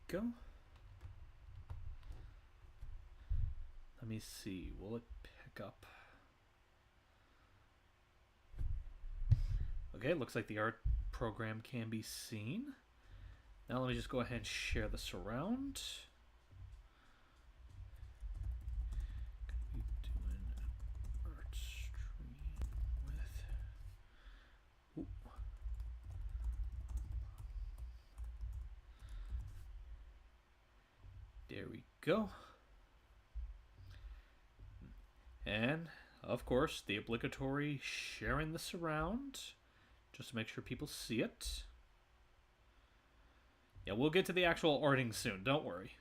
go. Let me see. Will it pick up? Okay, looks like the art program can be seen. Now let me just go ahead and share this around. Gonna be doing an art stream with. Ooh. There we go. And of course, the obligatory sharing this around just to make sure people see it. Yeah, we'll get to the actual arting soon, don't worry.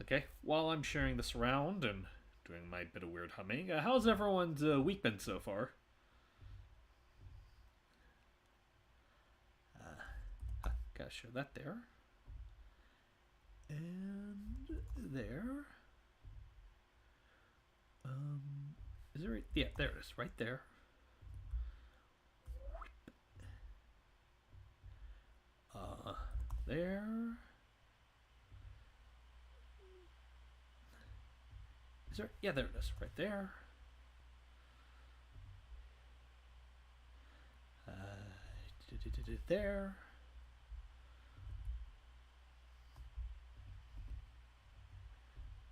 Okay, while I'm sharing this around and doing my bit of weird humming, how's everyone's week been so far? Gotta show that there. And there. Is it right? Yeah, there it is, right there. There. Is there? Yeah, there it is, right there. There.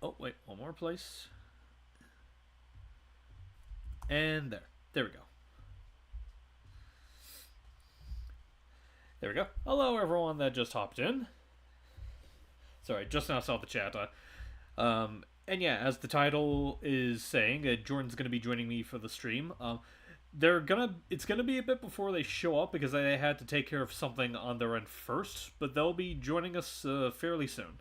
Oh, wait, one more place. And there. There we go. There we go. Hello, everyone that just hopped in. Sorry, just now saw the chat. And yeah, as the title is saying, Jordan's going to be joining me for the stream. It's gonna be a bit before they show up because they had to take care of something on their end first, but they'll be joining us fairly soon.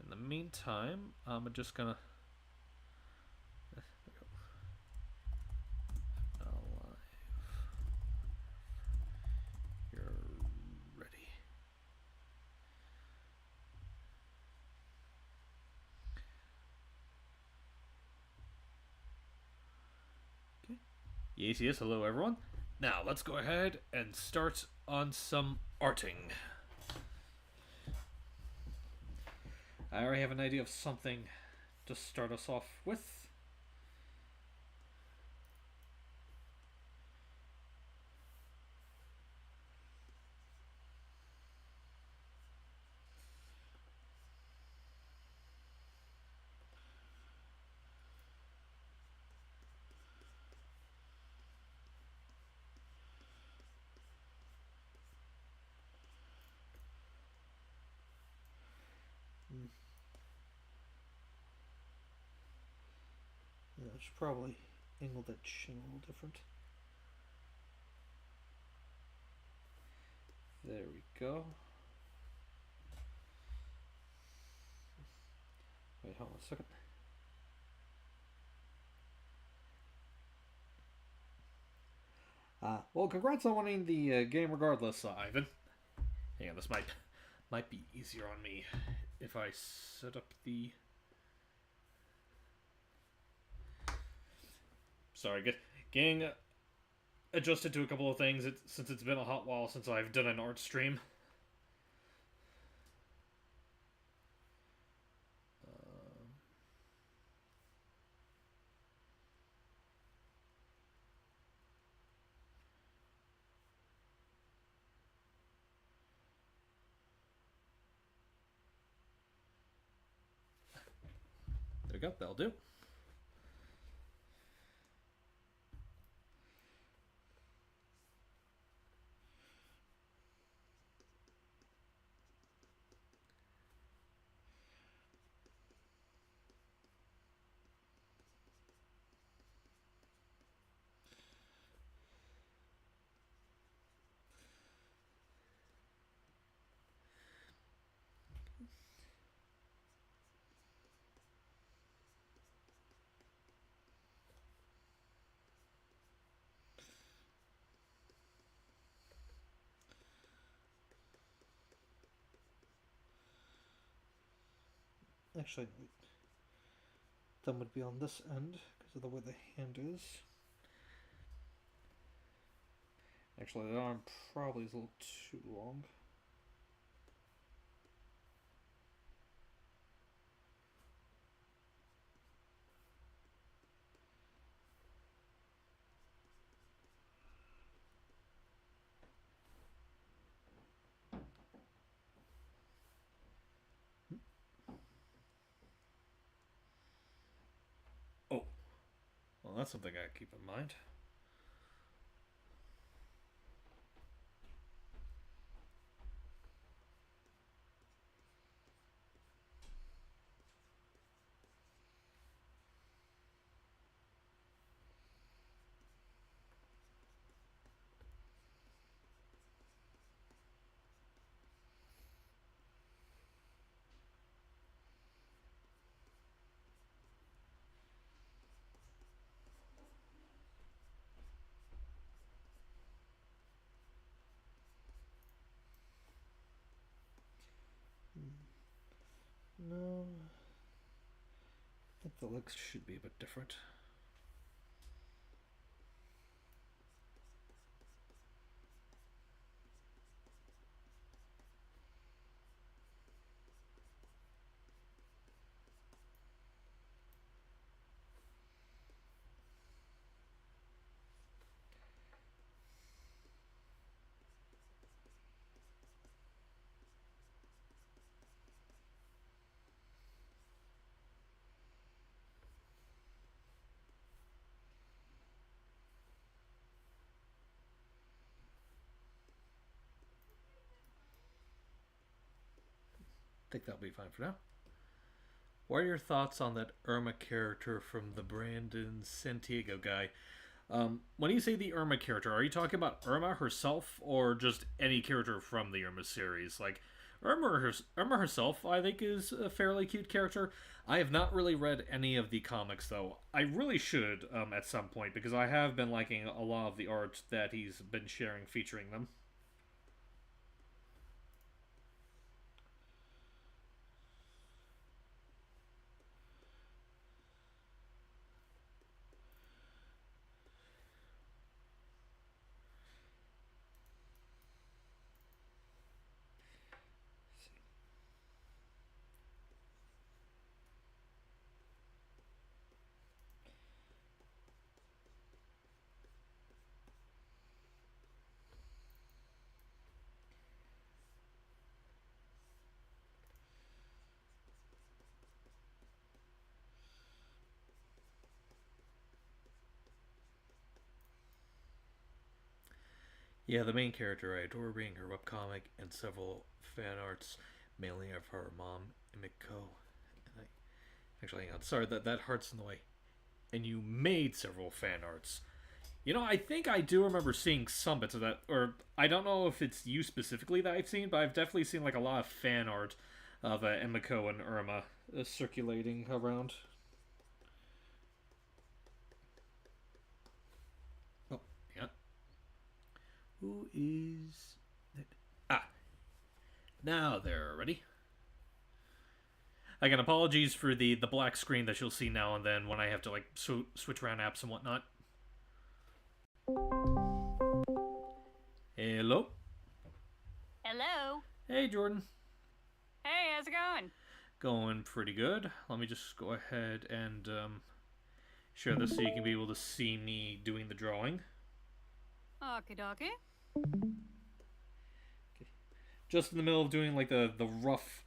In the meantime, I'm just gonna. You're ready. Okay. Yes, hello everyone. Now let's go ahead and start on some arting. I already have an idea of something to start us off with. Yeah, I should probably angle that chin a little different. There we go. Wait, hold on a second. Well, congrats on winning the game regardless, Ivan. Hang on, this might be easier on me if I set up the... Sorry, getting adjusted to a couple of things since it's been a hot while since I've done an art stream. There we go, that'll do. Actually, thumb would be on this end because of the way the hand is. Actually, the arm probably is a little too long. Oh, well, that's something I keep in mind. No, I think the legs should be a bit different. I think that'll be fine for now. What are your thoughts on that Irma character from the Brandon Santiago guy? When you say the Irma character, are you talking about Irma herself or just any character from the Irma series? Like, Irma herself, I think, is a fairly cute character. I have not really read any of the comics, though. I really should at some point because I have been liking a lot of the art that he's been sharing featuring them. Yeah, the main character I adore reading her webcomic and several fan arts, mainly of her mom, Emiko. And actually, hang on, sorry that heart's in the way. And you made several fan arts. You know, I think I do remember seeing some bits of that, or I don't know if it's you specifically that I've seen, but I've definitely seen like a lot of fan art of Emiko and Irma circulating around. Oh, yeah. Who is it? Ah, now they're ready. Again, apologies for the black screen that you'll see now and then when I have to like switch around apps and whatnot. Hello. Hello. Hey, Jordan. Hey, how's it going? Going pretty good. Let me just go ahead and share this so you can be able to see me doing the drawing. Okie dokie. Just in the middle of doing like the rough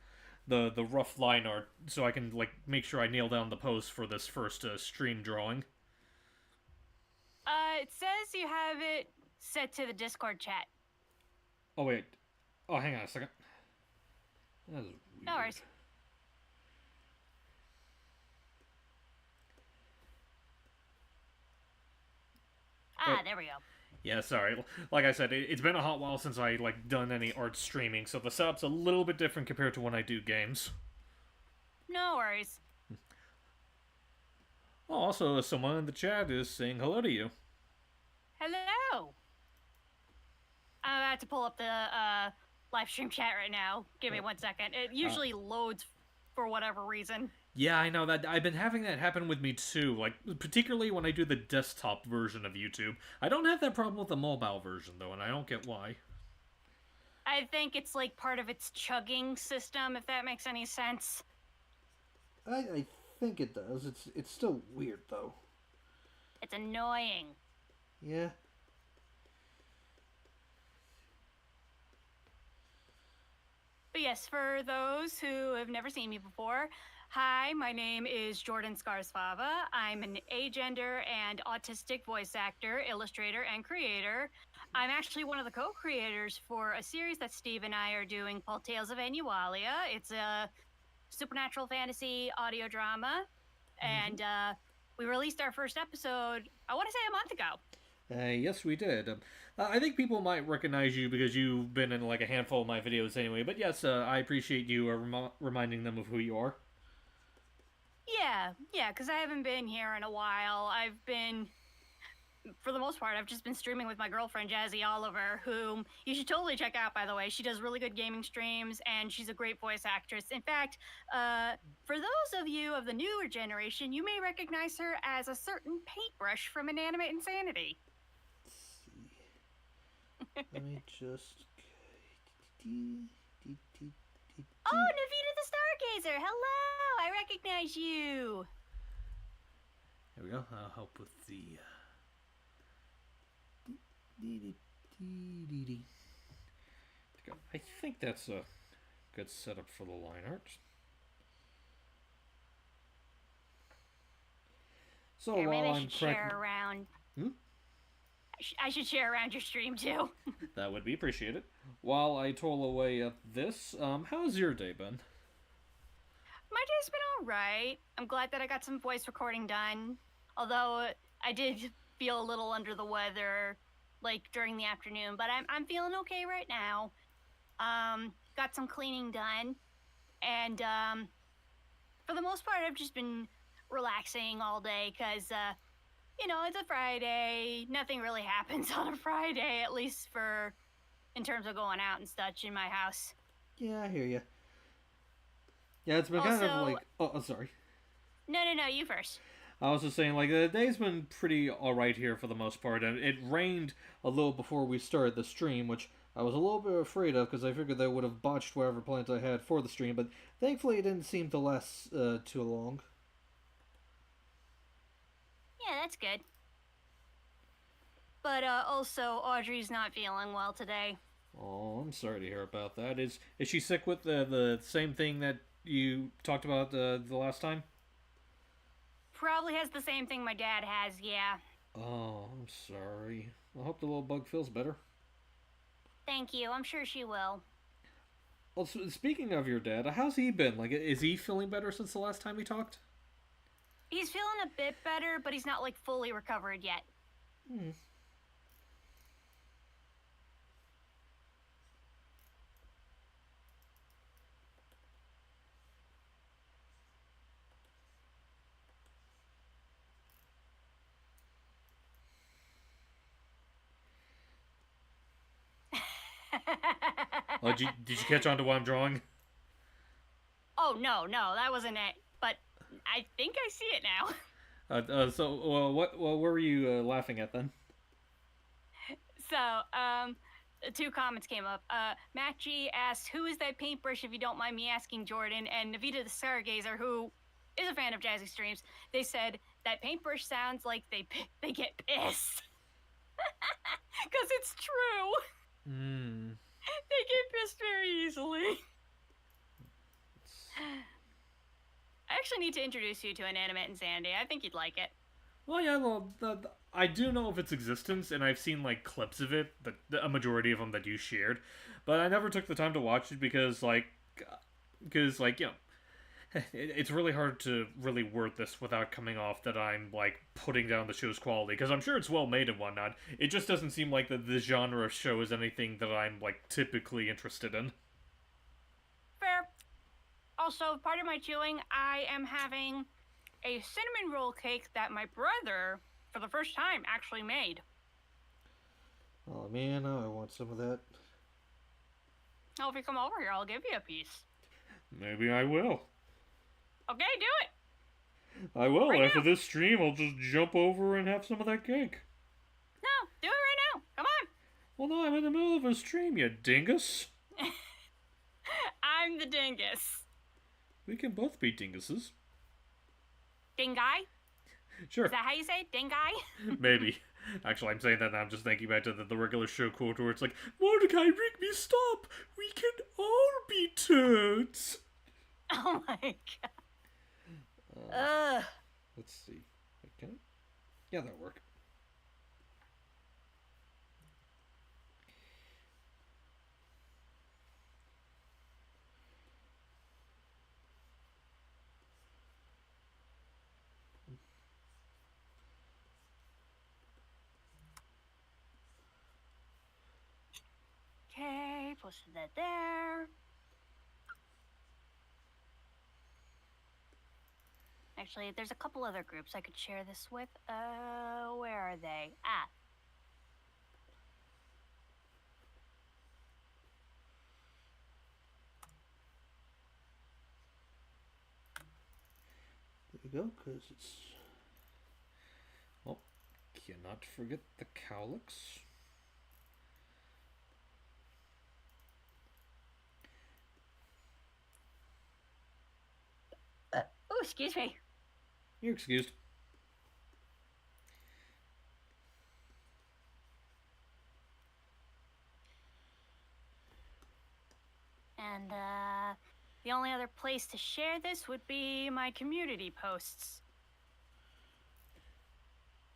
the rough line art, so I can like make sure I nail down the pose for this first stream drawing. It says you have it set to the Discord chat. Oh wait. Oh, hang on a second. That is weird. No worries. There we go. Yeah, sorry. Like I said, it's been a hot while since I like done any art streaming, so the setup's a little bit different compared to when I do games. No worries. Oh, also, someone in the chat is saying hello to you. Hello. I'm about to pull up the live stream chat right now. Give me 1 second. It usually loads for whatever reason. Yeah, I know that. I've been having that happen with me too. Like, particularly when I do the desktop version of YouTube. I don't have that problem with the mobile version though, and I don't get why. I think it's like part of its chugging system, if that makes any sense. I think it does. It's still weird though. It's annoying. Yeah. But yes, for those who have never seen me before, hi, my name is Jordan Skarsfava. I'm an agender and autistic voice actor, illustrator, and creator. I'm actually one of the co-creators for a series that Steve and I are doing called Tales of Annualia. It's a supernatural fantasy audio drama, and we released our first episode, I want to say a month ago. Yes, we did. I think people might recognize you because you've been in like a handful of my videos anyway. But yes, I appreciate you reminding them of who you are. Yeah, because I haven't been here in a while. I've been, for the most part, I've just been streaming with my girlfriend, Jazzy Oliver, whom you should totally check out, by the way. She does really good gaming streams, and she's a great voice actress. In fact, for those of you of the newer generation, you may recognize her as a certain paintbrush from Inanimate Insanity. Let me just. Oh, Navita the Stargazer! Hello! I recognize you! There we go. I'll help with the. I think that's a good setup for the line art. So Here, maybe while I I'm should share correct, around. Hmm? I should share around your stream too. that would be appreciated. While I toil away at this, how's your day been? My day's been alright. I'm glad that I got some voice recording done. Although I did feel a little under the weather, like during the afternoon, but I'm feeling okay right now. Got some cleaning done, and for the most part, I've just been relaxing all day because you know, it's a Friday. Nothing really happens on a Friday, at least for in terms of going out and such in my house. Yeah, I hear you. Yeah, it's been kind of like. Oh, sorry. No, you first. I was just saying, like, the day's been pretty alright here for the most part, and it rained a little before we started the stream, which I was a little bit afraid of, because I figured they would have botched whatever plans I had for the stream, but thankfully it didn't seem to last too long. Yeah, that's good. But also, Audrey's not feeling well today. Oh, I'm sorry to hear about that. Is she sick with the same thing that you talked about the last time? Probably has the same thing my dad has, yeah. Oh, I'm sorry. I hope the little bug feels better. Thank you, I'm sure she will. Well, speaking of your dad, how's he been? Like, is he feeling better since the last time we talked? He's feeling a bit better, but he's not, like, fully recovered yet. Oh, did you catch on to what I'm drawing? Oh, no, that wasn't it. But I think I see it now. What were you laughing at then? So, two comments came up. Matt G asked, "Who is that paintbrush, if you don't mind me asking, Jordan?" And Navita the Stargazer, who is a fan of Jazzy Streams, they said that paintbrush sounds like they get pissed. Because it's true. They get pissed very easily. I actually need to introduce you to Inanimate Insanity. I think you'd like it. Well, yeah, well, I do know of its existence, and I've seen, like, clips of it, a majority of them that you shared, but I never took the time to watch it because, you know, it's really hard to really word this without coming off that I'm, like, putting down the show's quality, because I'm sure it's well made and whatnot. It just doesn't seem like the genre of show is anything that I'm, like, typically interested in. Fair. Also, part of my chewing, I am having a cinnamon roll cake that my brother, for the first time, actually made. Oh man, I want some of that. Oh, if you come over here, I'll give you a piece. Maybe I will. Okay, do it. I will. Right After now. this stream, I'll just jump over and have some of that cake. No, do it right now. Come on. Well, no, I'm in the middle of a stream, you dingus. I'm the dingus. We can both be dinguses. Dingai? Sure. Is that how you say it? Dingai? Maybe. Actually, I'm saying that now. I'm just thinking back to the regular show quote where it's like, Mordecai, Rigby, stop! We can all be turds! Oh my god. Ugh. Let's see. Wait, can I? Yeah, that'll work. Okay, push that there. Actually, there's a couple other groups I could share this with. Where are they? Ah. There we go, because it's... Oh, cannot forget the cowlicks. Oh, excuse me. You're excused. And, the only other place to share this would be my community posts.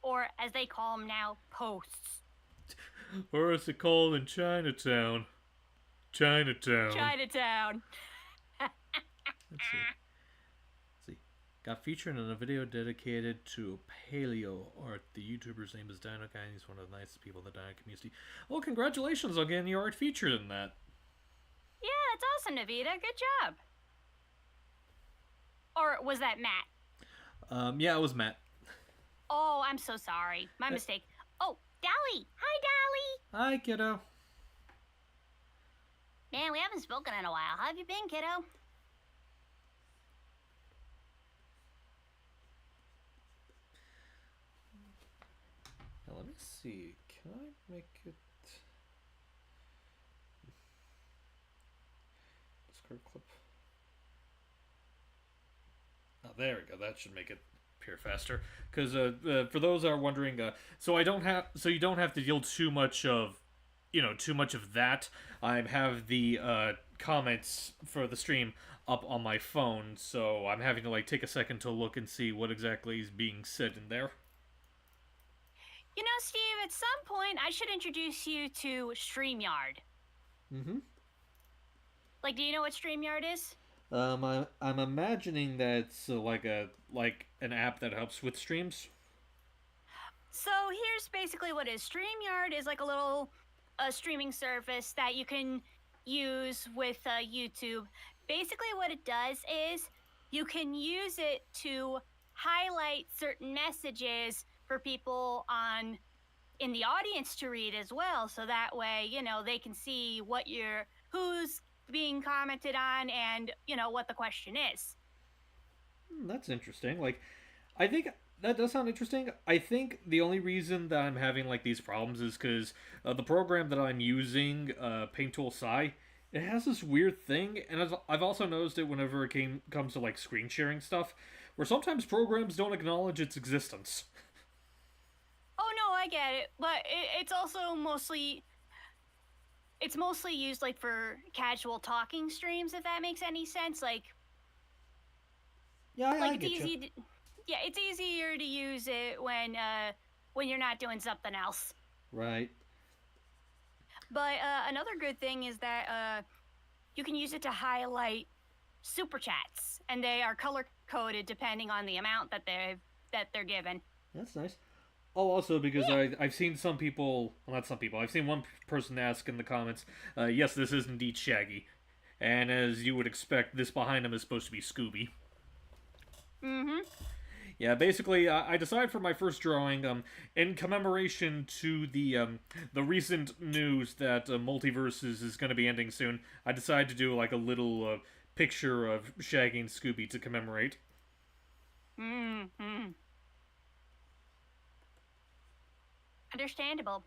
Or, as they call them now, posts. Or is it called in Chinatown? Chinatown. Chinatown. Let's see. Got featured in a video dedicated to paleo art. The YouTuber's name is Dino Guy, and he's one of the nicest people in the Dino community. Well, congratulations on getting your art featured in that. Yeah, that's awesome, Navita. Good job. Or was that Matt? Yeah, it was Matt. Oh, I'm so sorry. My mistake. Oh, Dolly. Hi, Dolly. Hi, kiddo. Man, we haven't spoken in a while. How have you been, kiddo? Now, let me see. Can I make it... Discord clip. Oh, there we go. That should make it appear faster. Because for those that are wondering, so you don't have to deal too much of, too much of that. I have the comments for the stream up on my phone, so I'm having to take a second to look and see what exactly is being said in there. You know, Steve, at some point I should introduce you to StreamYard. Mm-hmm. Do you know what StreamYard is? I'm imagining that it's like an app that helps with streams. So here's basically what it is. StreamYard is like a little streaming service that you can use with YouTube. Basically what it does is you can use it to highlight certain messages for people in the audience to read as well, so that way, they can see who's being commented on and, what the question is. That's interesting. I think that does sound interesting. I think the only reason that I'm having these problems is because the program that I'm using, Paint Tool Sai, it has this weird thing, and I've also noticed it whenever it comes to screen sharing stuff, where sometimes programs don't acknowledge its existence. Oh no, I get it, but it's also mostly used for casual talking streams, if that makes any sense. Yeah, I it's get easy. you. It's easier to use it when you're not doing something else. Right. But another good thing is that you can use it to highlight super chats, and they are color coded depending on the amount that they're given. That's nice. Oh, also because I've seen some people, well, not some people, I've seen one person ask in the comments, yes, this is indeed Shaggy. And as you would expect, this behind him is supposed to be Scooby. Mm-hmm. Yeah, basically, I decided for my first drawing, in commemoration to the recent news that Multiverses is going to be ending soon, I decided to do a little picture of Shaggy and Scooby to commemorate. Mm-hmm. Understandable.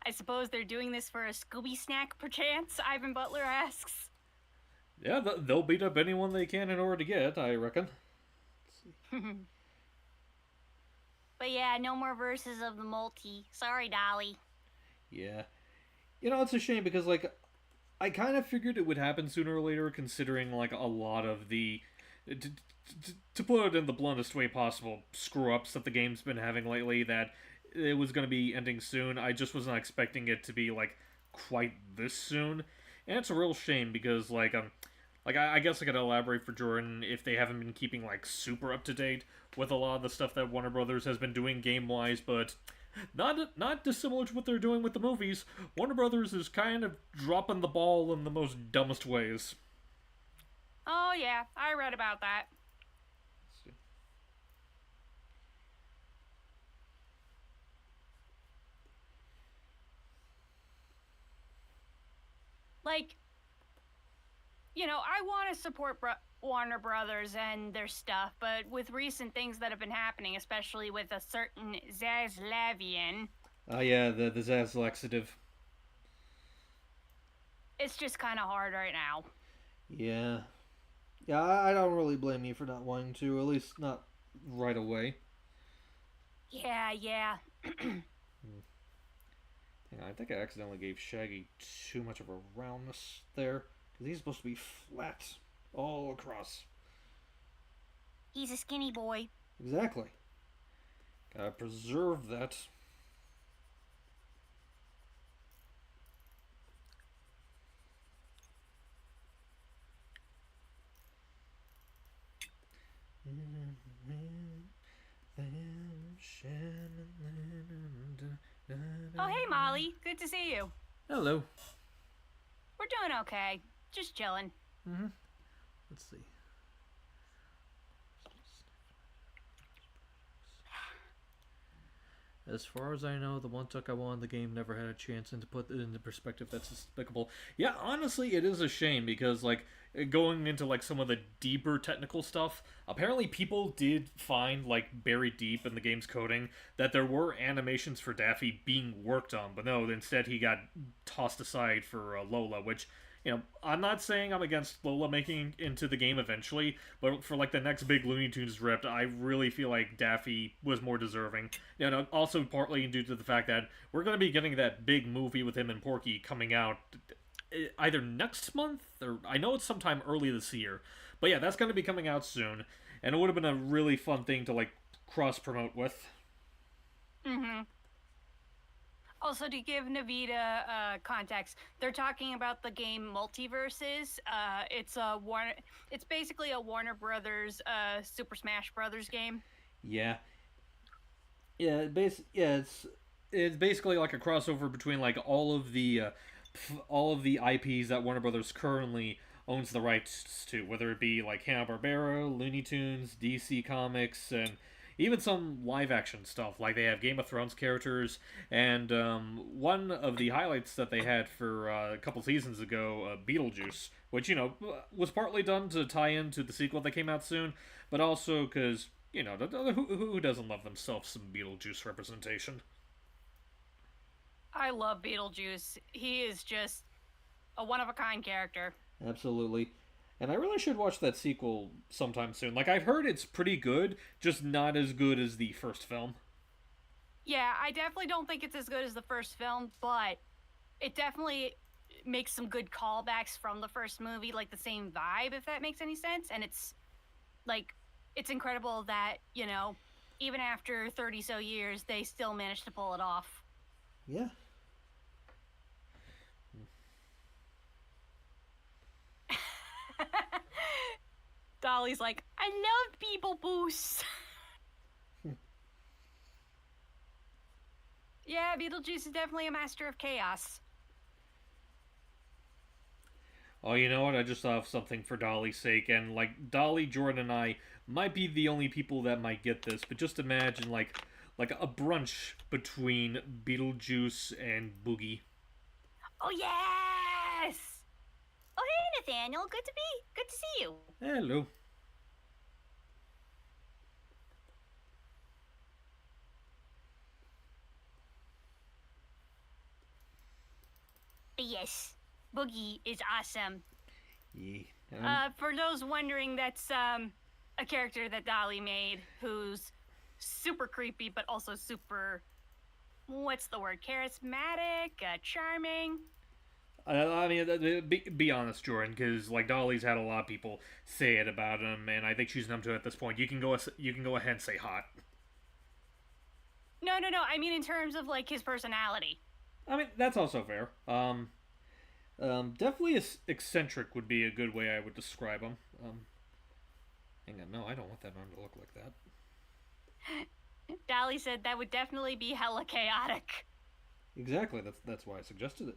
I suppose they're doing this for a Scooby snack, perchance? Ivan Butler asks. Yeah, they'll beat up anyone they can in order to get, I reckon. But yeah, no more verses of the multi. Sorry, Dolly. Yeah. You know, it's a shame because, like, I kind of figured it would happen sooner or later, considering, like, a lot of the. To put it in the bluntest way possible, screw ups that the game's been having lately, that it was going to be ending soon. I just was not expecting it to be, like, quite this soon. And it's a real shame because, I guess I could elaborate for Jordan if they haven't been keeping, like, super up to date with a lot of the stuff that Warner Brothers has been doing game wise, but not dissimilar to what they're doing with the movies. Warner Brothers is kind of dropping the ball in the most dumbest ways. Oh, yeah, I read about that. Like, I want to support Warner Brothers and their stuff, but with recent things that have been happening, especially with a certain Zaslavian. Oh, yeah, the Zaz laxative. It's just kind of hard right now. Yeah. Yeah, I don't really blame you for not wanting to, at least not right away. Yeah. I think I accidentally gave Shaggy too much of a roundness there, because he's supposed to be flat all across. He's a skinny boy. Exactly. Gotta preserve that. Oh, hey, Molly. Good to see you. Hello. We're doing okay. Just chilling. Let's see. As far as I know, the one tuck I won in the game never had a chance, and to put it into perspective, that's despicable. Yeah, honestly, it is a shame because, like, going into, like, some of the deeper technical stuff, apparently people did find, like, buried deep in the game's coding that there were animations for Daffy being worked on, but no, instead he got tossed aside for Lola, which, I'm not saying I'm against Lola making it into the game eventually, but for, like, the next big Looney Tunes rip, I really feel like Daffy was more deserving. Also partly due to the fact that we're going to be getting that big movie with him and Porky coming out either next month, or I know it's sometime early this year. But yeah, that's going to be coming out soon, and it would have been a really fun thing to, like, cross-promote with. Also, to give Navita context, they're talking about the game Multiverses. It's basically a Warner Brothers Super Smash Brothers game. Yeah. Yeah, it's basically like a crossover between, like, all of the IPs that Warner Brothers currently owns the rights to, whether it be like Hanna-Barbera, Looney Tunes, DC Comics, and even some live action stuff. Like they have Game of Thrones characters, and one of the highlights that they had for a couple seasons ago, Beetlejuice, which was partly done to tie into the sequel that came out soon, but also because who doesn't love themselves some Beetlejuice representation? I love Beetlejuice. He is just a one-of-a-kind character. Absolutely. And I really should watch that sequel sometime soon. Like, I've heard it's pretty good, just not as good as the first film. Yeah, I definitely don't think it's as good as the first film, but it definitely makes some good callbacks from the first movie, like the same vibe, if that makes any sense. And it's, like, it's incredible that, even after 30 so years, they still managed to pull it off. Yeah. Dolly's like, I love people boosts. Yeah, Beetlejuice is definitely a master of chaos. Oh, you know what? I just thought of something for Dolly's sake, and like Dolly, Jordan, and I might be the only people that might get this, but just imagine like a brunch between Beetlejuice and Boogie. Oh yes! Oh hey Nathaniel, good to see you. Hello. Yes, Boogie is awesome. Yeah. For those wondering, that's a character that Dolly made who's super creepy but also super, what's the word, charismatic, charming. I mean, be honest, Jordan, because like Dolly's had a lot of people say it about him, and I think she's numb to it at this point. You can go ahead and say hot. No, I mean in terms of like his personality. I mean, that's also fair. Definitely eccentric would be a good way I would describe him. Hang on, no, I don't want that arm to look like that. Dolly said that would definitely be hella chaotic. Exactly. That's why I suggested it.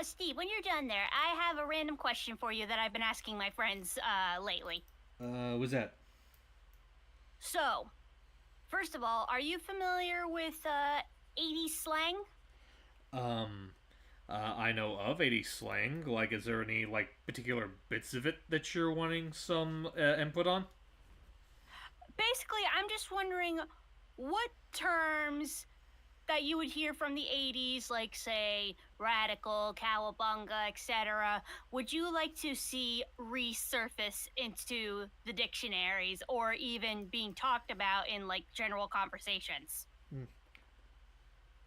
Steve, when you're done there, I have a random question for you that I've been asking my friends, lately. Was that? So, first of all, are you familiar with, 80s slang? I know of 80s slang. Like, is there any, like, particular bits of it that you're wanting some input on? Basically, I'm just wondering what terms that you would hear from the 80s, like, say, radical, cowabunga, etc., would you like to see resurface into the dictionaries or even being talked about in, like, general conversations?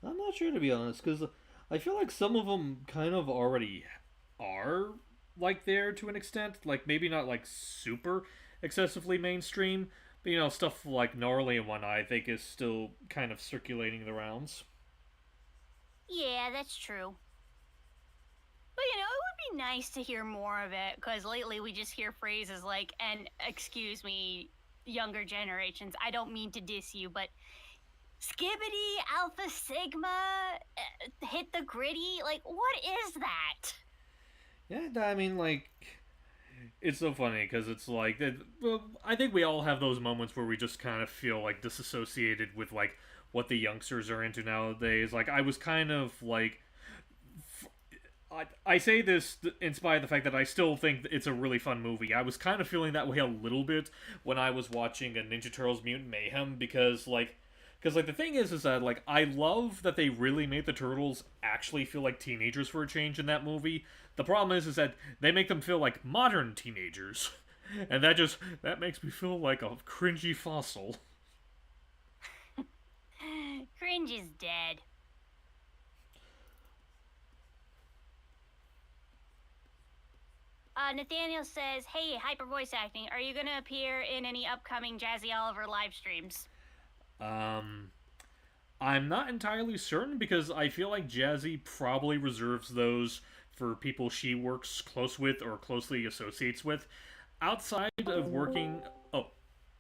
I'm not sure, to be honest, because I feel like some of them kind of already are, like, there to an extent. Like, maybe not, like, super excessively mainstream, but, you know, stuff like gnarly and whatnot, I think, is still kind of circulating the rounds. Yeah, that's true. But you know, it would be nice to hear more of it, because lately we just hear phrases like, and excuse me, younger generations, I don't mean to diss you, but skibbity, alpha, sigma, hit the gritty, like, what is that? Yeah, I mean, like, it's so funny because it's like, well, I think we all have those moments where we just kind of feel like disassociated with like what the youngsters are into nowadays. Like, I was kind of like, I say this in spite of the fact that I still think it's a really fun movie. I was kind of feeling that way a little bit when I was watching a Ninja Turtles Mutant Mayhem because like the thing is that like I love that they really made the turtles actually feel like teenagers for a change in that movie. The problem is that they make them feel like modern teenagers, and that makes me feel like a cringy fossil. Cringe is dead. Nathaniel says, hey, Hyper Voice Acting, are you gonna appear in any upcoming Jazzy Oliver live streams? I'm not entirely certain because I feel like Jazzy probably reserves those for people she works close with or closely associates with. Outside of working. Oh,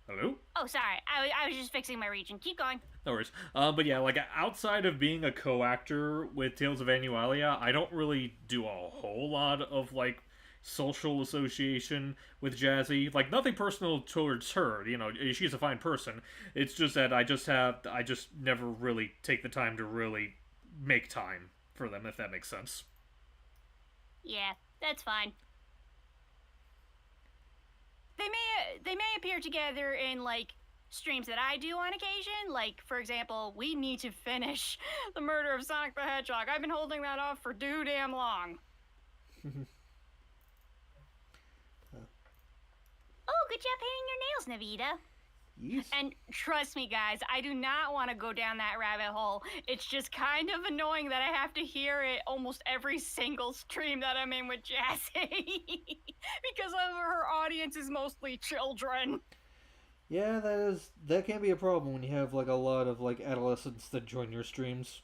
hello? Oh, sorry. I was just fixing my region. Keep going. No worries. But yeah, like outside of being a co-actor with Tales of Annualia, I don't really do a whole lot of like social association with Jazzy. Like nothing personal towards her. You know, she's a fine person. It's just that I just never really take the time to really make time for them, if that makes sense. Yeah, that's fine. They may appear together in like streams that I do on occasion. Like, for example, we need to finish the murder of Sonic the Hedgehog. I've been holding that off for too damn long. Oh, good job painting your nails, Navita. Yes. And trust me, guys, I do not want to go down that rabbit hole. It's just kind of annoying that I have to hear it almost every single stream that I'm in with Jazzy. Because of her audience is mostly children. Yeah, that can be a problem when you have like a lot of like adolescents that join your streams.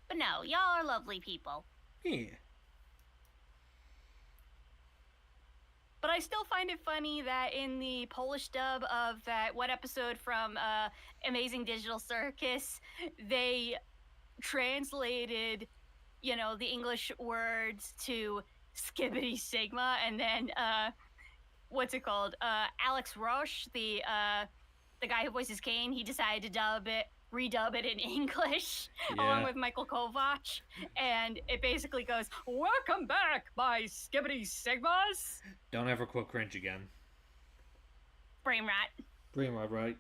But But no, y'all are lovely people. Yeah. But I still find it funny that in the Polish dub of that one episode from Amazing Digital Circus, they translated, the English words to Skibbity Sigma, and then what's it called? Alex Roche, the guy who voices Kane, he decided to redub it in English along with Michael Kovac, and it basically goes, "Welcome back, my Skibbity Sigmas." Don't ever quote cringe again. Brainrot. Brainrot, right?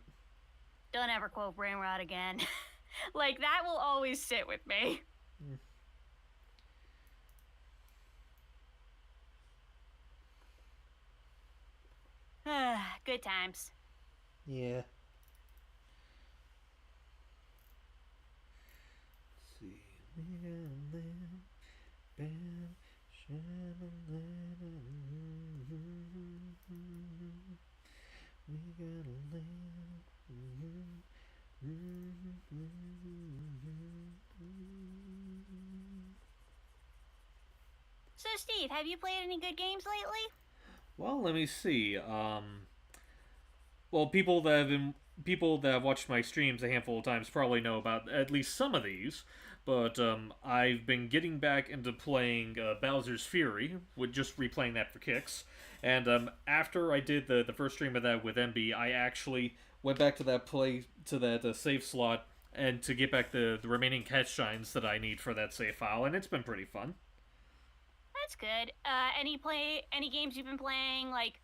Don't ever quote Brainrot again. Like, that will always sit with me. Good times. Yeah. Let's see. We gotta live, bam, shine a light we gotta live. So, Steve, have you played any good games lately? Well, let me see. Well, people that have watched my streams a handful of times probably know about at least some of these. But I've been getting back into playing Bowser's Fury, with just replaying that for kicks. And after I did the first stream of that with MB, I actually went back to that save slot and to get back the remaining catch shines that I need for that save file, and it's been pretty fun. That's good. Any games you've been playing, like,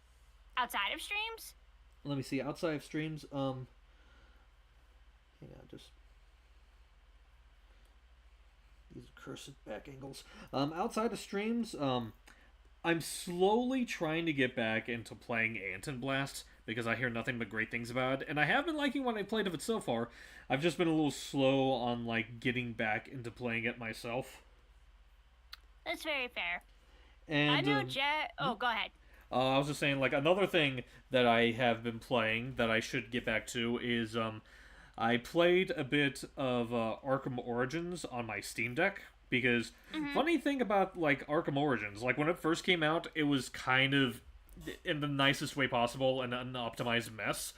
outside of streams? Let me see, outside of streams, hang on, just... These cursed back angles. Outside of streams, I'm slowly trying to get back into playing Anton Blast, because I hear nothing but great things about it, and I have been liking what I played of it so far. I've just been a little slow on, like, getting back into playing it myself. That's very fair. And I know Jet... Oh, go ahead. I was just saying, like, another thing that I have been playing that I should get back to is, I played a bit of Arkham Origins on my Steam Deck, because funny thing about, like, Arkham Origins, like, when it first came out, it was kind of in the nicest way possible an unoptimized mess.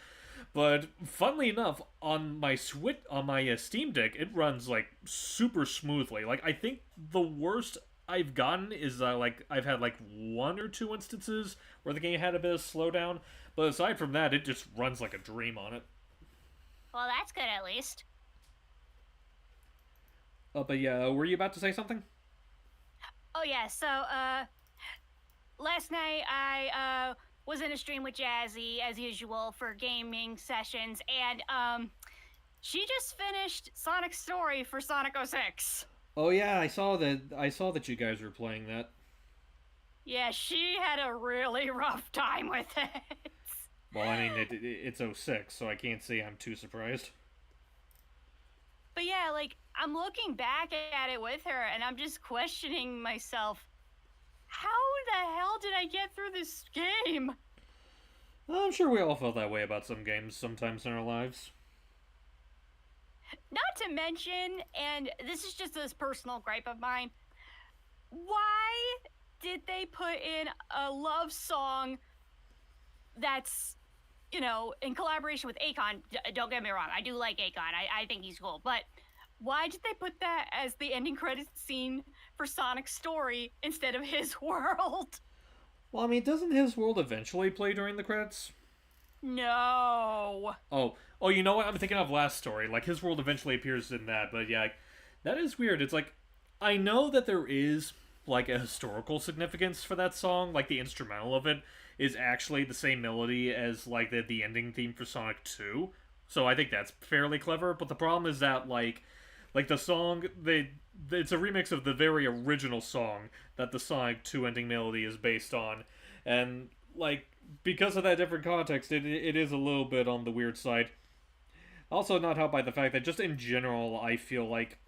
But funnily enough, on my Steam Deck, it runs, like, super smoothly. Like, I think the worst I've gotten is I've had like 1 or 2 instances where the game had a bit of slowdown, but aside from that, it just runs like a dream on it. Well, that's good at least. But yeah, were you about to say something? Oh yeah, so last night I was in a stream with Jazzy as usual for gaming sessions, and she just finished Sonic Story for Sonic 06. Oh yeah, I saw that you guys were playing that. Yeah, she had a really rough time with it. Well, I mean, it's 06, so I can't say I'm too surprised. But yeah, like, I'm looking back at it with her, and I'm just questioning myself. How the hell did I get through this game? I'm sure we all felt that way about some games sometimes in our lives. Not to mention, and this is just this personal gripe of mine, why did they put in a love song that's, in collaboration with Akon? Don't get me wrong, I do like Akon, I think he's cool, but why did they put that as the ending credits scene for Sonic's Story instead of His World? Well, I mean, doesn't His World eventually play during the credits? No. Oh, you know what? I'm thinking of Last Story. Like, His World eventually appears in that, but yeah, that is weird. It's like, I know that there is, like, a historical significance for that song. Like, the instrumental of it is actually the same melody as, like, the ending theme for Sonic 2. So I think that's fairly clever, but the problem is that, like the song, it's a remix of the very original song that the Sonic 2 ending melody is based on. And, like, because of that different context, it is a little bit on the weird side. Also not helped by the fact that just in general, I feel like...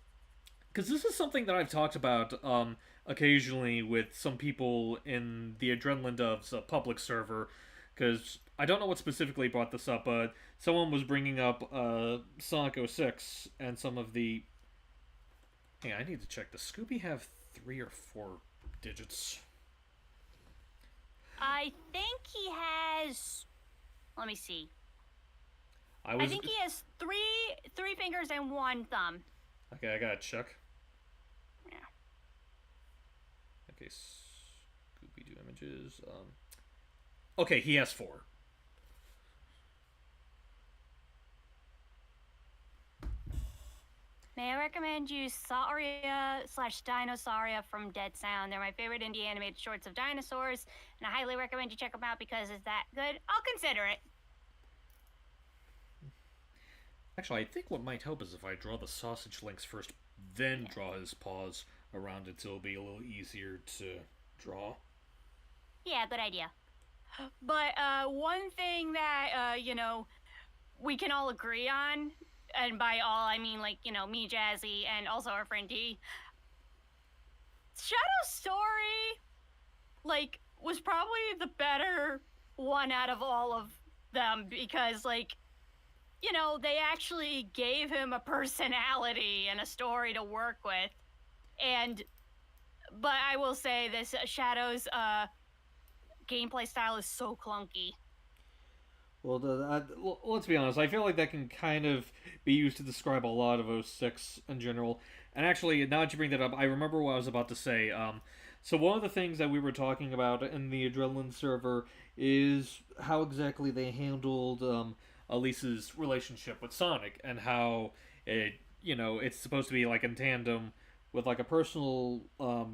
Because this is something that I've talked about occasionally with some people in the Adrenaline Doves public server, because I don't know what specifically brought this up, but someone was bringing up Sonic 06 and some of the Hey, I need to check. Does Scooby have 3 or 4 digits? I think he has. Let me see. I think he has three fingers and one thumb. Okay, I gotta check. Yeah. Okay, Scooby-Doo images. Okay, he has 4. May I recommend you Sauria/Dinosauria from Dead Sound? They're my favorite indie animated shorts of dinosaurs, and I highly recommend you check them out because it's that good. I'll consider it. Actually, I think what might help is if I draw the sausage links first, then draw his paws around it, so it'll be a little easier to draw. Yeah, good idea. But one thing that we can all agree on, and by all I mean like me, Jazzy, and also our friend D. Shadow's story, like, was probably the better one out of all of them because they actually gave him a personality and a story to work with, but I will say this: Shadow's gameplay style is so clunky. Well, let's be honest. I feel like that can kind of be used to describe a lot of 06 in general. And actually, now that you bring that up, I remember what I was about to say. So one of the things that we were talking about in the Adrenaline server is how exactly they handled Elise's relationship with Sonic, and how it's supposed to be like in tandem with like a personal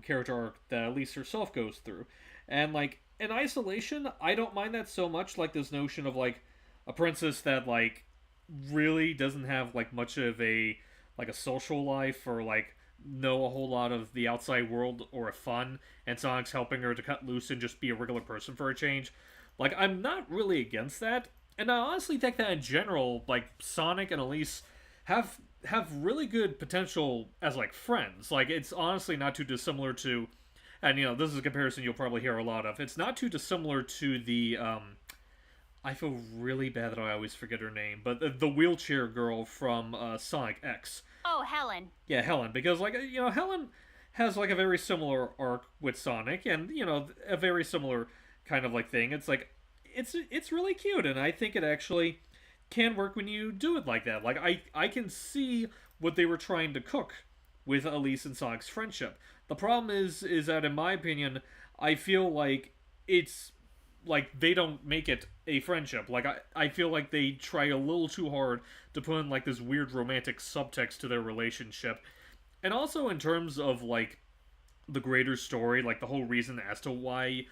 character arc that Elise herself goes through. And like in isolation, I don't mind that so much. Like this notion of like a princess that like really doesn't have like much of a social life, or like know a whole lot of the outside world or fun, and Sonic's helping her to cut loose and just be a regular person for a change. Like, I'm not really against that, and I honestly think that in general, like, Sonic and Elise have really good potential as like friends. Like, it's honestly not too dissimilar to, and this is a comparison you'll probably hear a lot of. It's not too dissimilar to the I feel really bad that I always forget her name, but the wheelchair girl from Sonic X. Oh, Helen. Yeah, Helen, because like Helen has like a very similar arc with Sonic, and a very similar kind of like thing. It's like it's really cute, and I think it actually can work when you do it like that. Like I can see what they were trying to cook with Elise and Sonic's friendship. The problem is that in my opinion, I feel like it's like they don't make it a friendship. Like I feel like they try a little too hard to put in like this weird romantic subtext to their relationship. And also in terms of like the greater story, like the whole reason as to why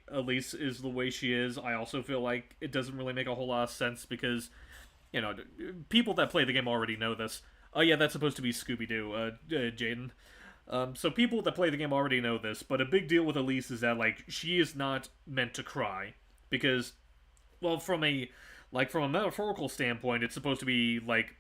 Elise is the way she is, I also feel like it doesn't really make a whole lot of sense because people that play the game already know this. Oh yeah, that's supposed to be Scooby-Doo, Jaden. So people that play the game already know this, but a big deal with Elise is that, like, she is not meant to cry. Because, well, from a metaphorical standpoint, it's supposed to be, like,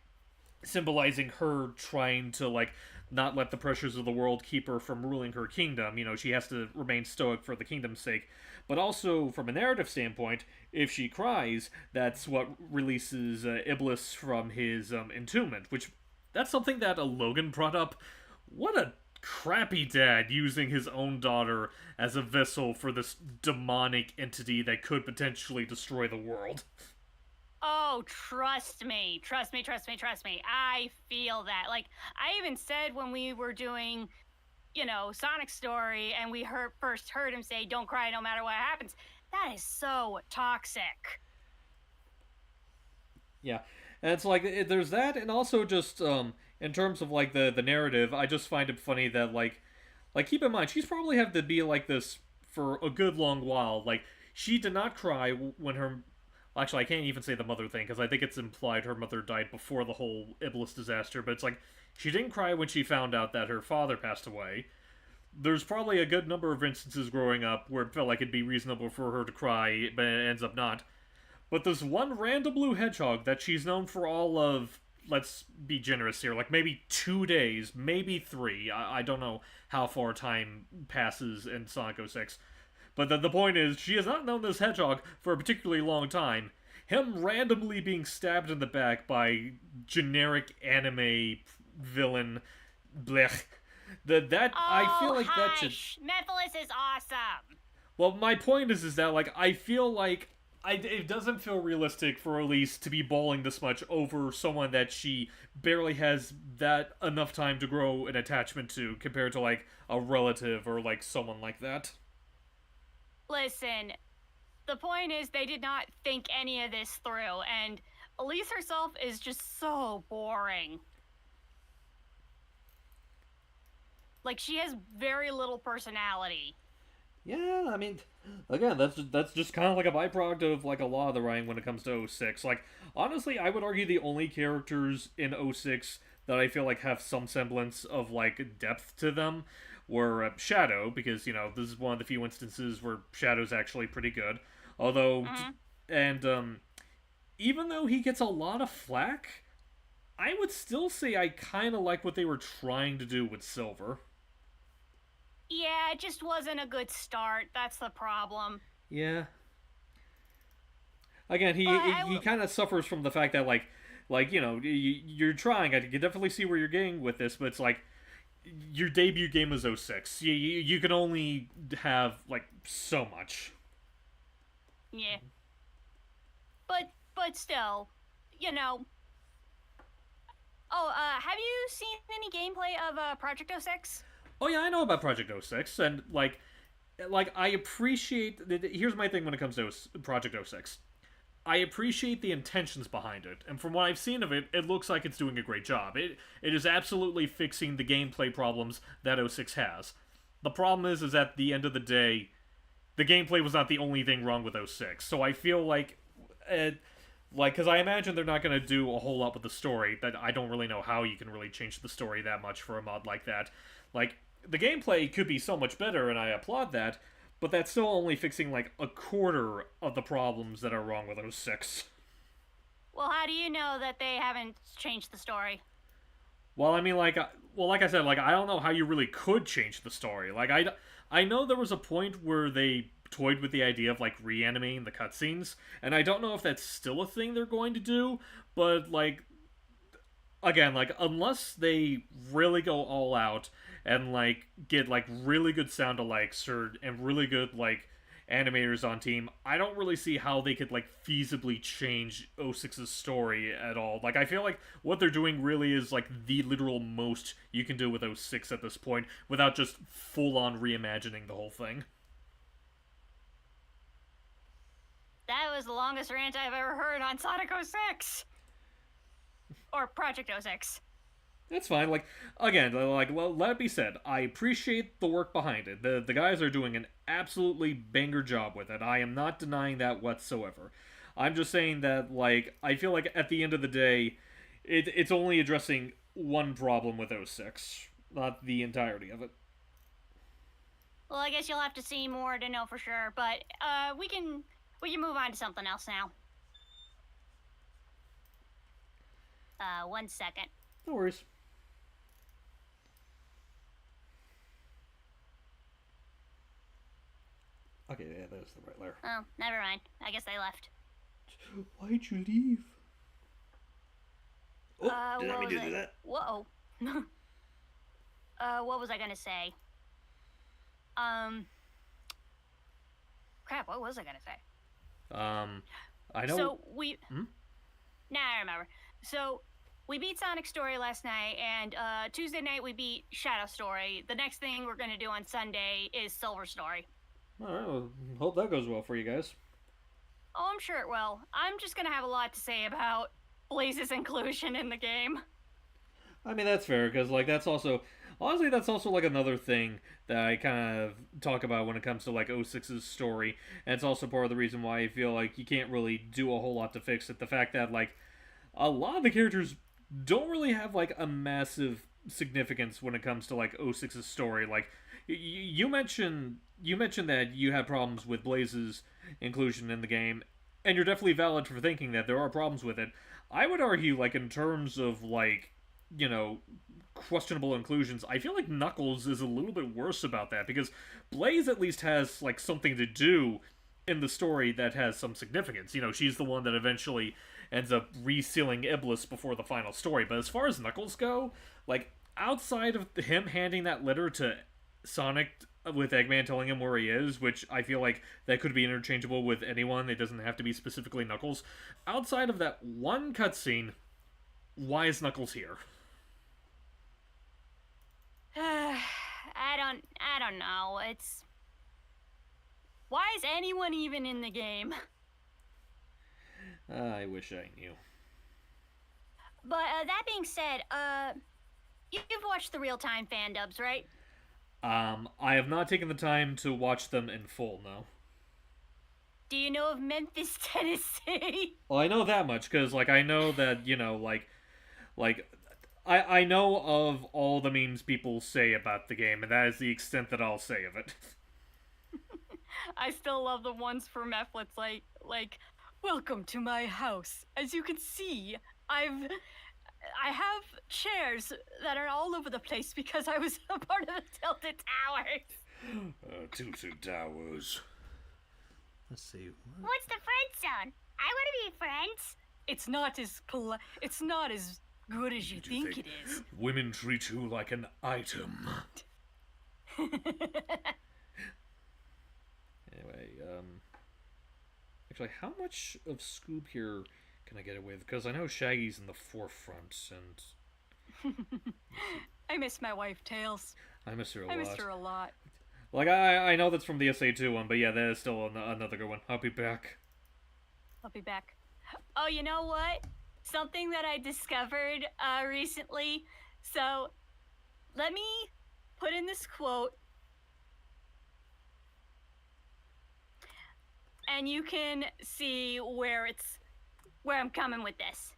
symbolizing her trying to, like, not let the pressures of the world keep her from ruling her kingdom. She has to remain stoic for the kingdom's sake. But also, from a narrative standpoint, if she cries, that's what releases Iblis from his entombment, which, that's something that Logan brought up. What a crappy dad using his own daughter as a vessel for this demonic entity that could potentially destroy the world. Oh, trust me. I feel that. Like, I even said when we were doing, Sonic's story, and we first heard him say, "Don't cry no matter what happens." That is so toxic. Yeah, and it's like, there's that, and also just, in terms of, like, the narrative, I just find it funny that, like, keep in mind, she's probably had to be like this for a good long while. Like, she did not cry when her... Actually, I can't even say the mother thing, because I think it's implied her mother died before the whole Iblis disaster, but it's like, she didn't cry when she found out that her father passed away. There's probably a good number of instances growing up where it felt like it'd be reasonable for her to cry, but it ends up not. But this one random blue hedgehog that she's known for all of, let's be generous here, like maybe 2 days, maybe 3. I don't know how far time passes in Sonic 06. But the point is, she has not known this hedgehog for a particularly long time. Him randomly being stabbed in the back by generic anime villain. Blech. That I feel like that should. Mephiles is awesome. Well, my point is that like I feel like it doesn't feel realistic for Elise to be bawling this much over someone that she barely has that enough time to grow an attachment to, compared to like a relative or like someone like that. Listen, the point is they did not think any of this through, and Elise herself is just so boring. Like, she has very little personality. Yeah, I mean, again, that's just kind of like a byproduct of like a lot of the writing when it comes to 06. Like, honestly, I would argue the only characters in 06 that I feel like have some semblance of like depth to them were Shadow, because you know this is one of the few instances where Shadow's actually pretty good. Although, and even though he gets a lot of flack, I would still say I kind of like what they were trying to do with Silver. Yeah, it just wasn't a good start. That's the problem. Yeah. Again, he kind of suffers from the fact that like you know you're trying. I can definitely see where you're getting with this, but it's like your debut game was 06. You can only have like so much. Yeah. But still, you know. Oh, have you seen any gameplay of Project 06? Oh yeah, I know about Project 06, and like I appreciate. Here's my thing when it comes to Project 06. I appreciate the intentions behind it, and from what I've seen of it, it looks like it's doing a great job. It is absolutely fixing the gameplay problems that 06 has. The problem is at the end of the day, the gameplay was not the only thing wrong with 06. So I feel like, because I imagine they're not going to do a whole lot with the story. That I don't really know how you can really change the story that much for a mod like that. Like, the gameplay could be so much better, and I applaud that, but that's still only fixing like a quarter of the problems that are wrong with 06. Well, how do you know that they haven't changed the story? Well, I mean, like I said, like I don't know how you really could change the story. Like I know there was a point where they toyed with the idea of like reanimating the cutscenes, and I don't know if that's still a thing they're going to do, but like again, like unless they really go all out and like get like really good sound alikes and really good like animators on team, I don't really see how they could like feasibly change 06's story at all. Like I feel like what they're doing really is like the literal most you can do with 06 at this point without just full on reimagining the whole thing. That was the longest rant I've ever heard on Sonic 06. Or Project 06. That's fine. Like, again, like, well, let it be said, I appreciate the work behind it. The guys are doing an absolutely banger job with it. I am not denying that whatsoever. I'm just saying that, like, I feel like at the end of the day, it's only addressing one problem with 06, not the entirety of it. Well, I guess you'll have to see more to know for sure, but we can move on to something else now. 1 second. No worries. Okay, yeah, that's the right layer. Oh, never mind. I guess they left. Why'd you leave? Oh, did I mean to do that? Whoa. What was I gonna say? Crap, what was I gonna say? I know. So we... Now I remember. So, we beat Sonic Story last night, and Tuesday night we beat Shadow Story. The next thing we're gonna do on Sunday is Silver Story. Alright, well, hope that goes well for you guys. Oh, I'm sure it will. I'm just gonna have a lot to say about Blaze's inclusion in the game. I mean, that's fair, because, like, that's also... Honestly, that's also, like, another thing that I kind of talk about when it comes to, like, 06's story. And it's also part of the reason why I feel like you can't really do a whole lot to fix it. The fact that, like, a lot of the characters don't really have, like, a massive significance when it comes to, like, 06's story. Like, you mentioned that you had problems with Blaze's inclusion in the game, and you're definitely valid for thinking that there are problems with it. I would argue, like, in terms of, like, you know, questionable inclusions, I feel like Knuckles is a little bit worse about that, because Blaze at least has, like, something to do in the story that has some significance. You know, she's the one that eventually ends up resealing Iblis before the final story. But as far as Knuckles go, like, outside of him handing that letter to Sonic with Eggman telling him where he is, which I feel like that could be interchangeable with anyone, it doesn't have to be specifically Knuckles. Outside of that one cutscene, why is Knuckles here? I don't know. It's why is anyone even in the game? I wish I knew. But that being said, you've watched the real-time fan dubs, right? I have not taken the time to watch them in full, no. Do you know of Memphis, Tennessee? Well, I know that much, because, like, I know that, I know of all the memes people say about the game, and that is the extent that I'll say of it. I still love the ones for Mephlets, like, welcome to my house. As you can see, I have chairs that are all over the place because I was a part of the Tilted Towers. Tilted Towers. Let's see. What's the friend zone? I want to be friends. It's not as good as you think it is. Women treat you like an item. Anyway, actually, how much of Scoob here can I get away with? Because I know Shaggy's in the forefront, and I miss my wife, Tails. I miss her a lot. I miss her a lot. Like, I know that's from the SA2 one, but yeah, that is still another good one. I'll be back. I'll be back. Oh, you know what? Something that I discovered recently. So, let me put in this quote. And you can see where I'm coming with this.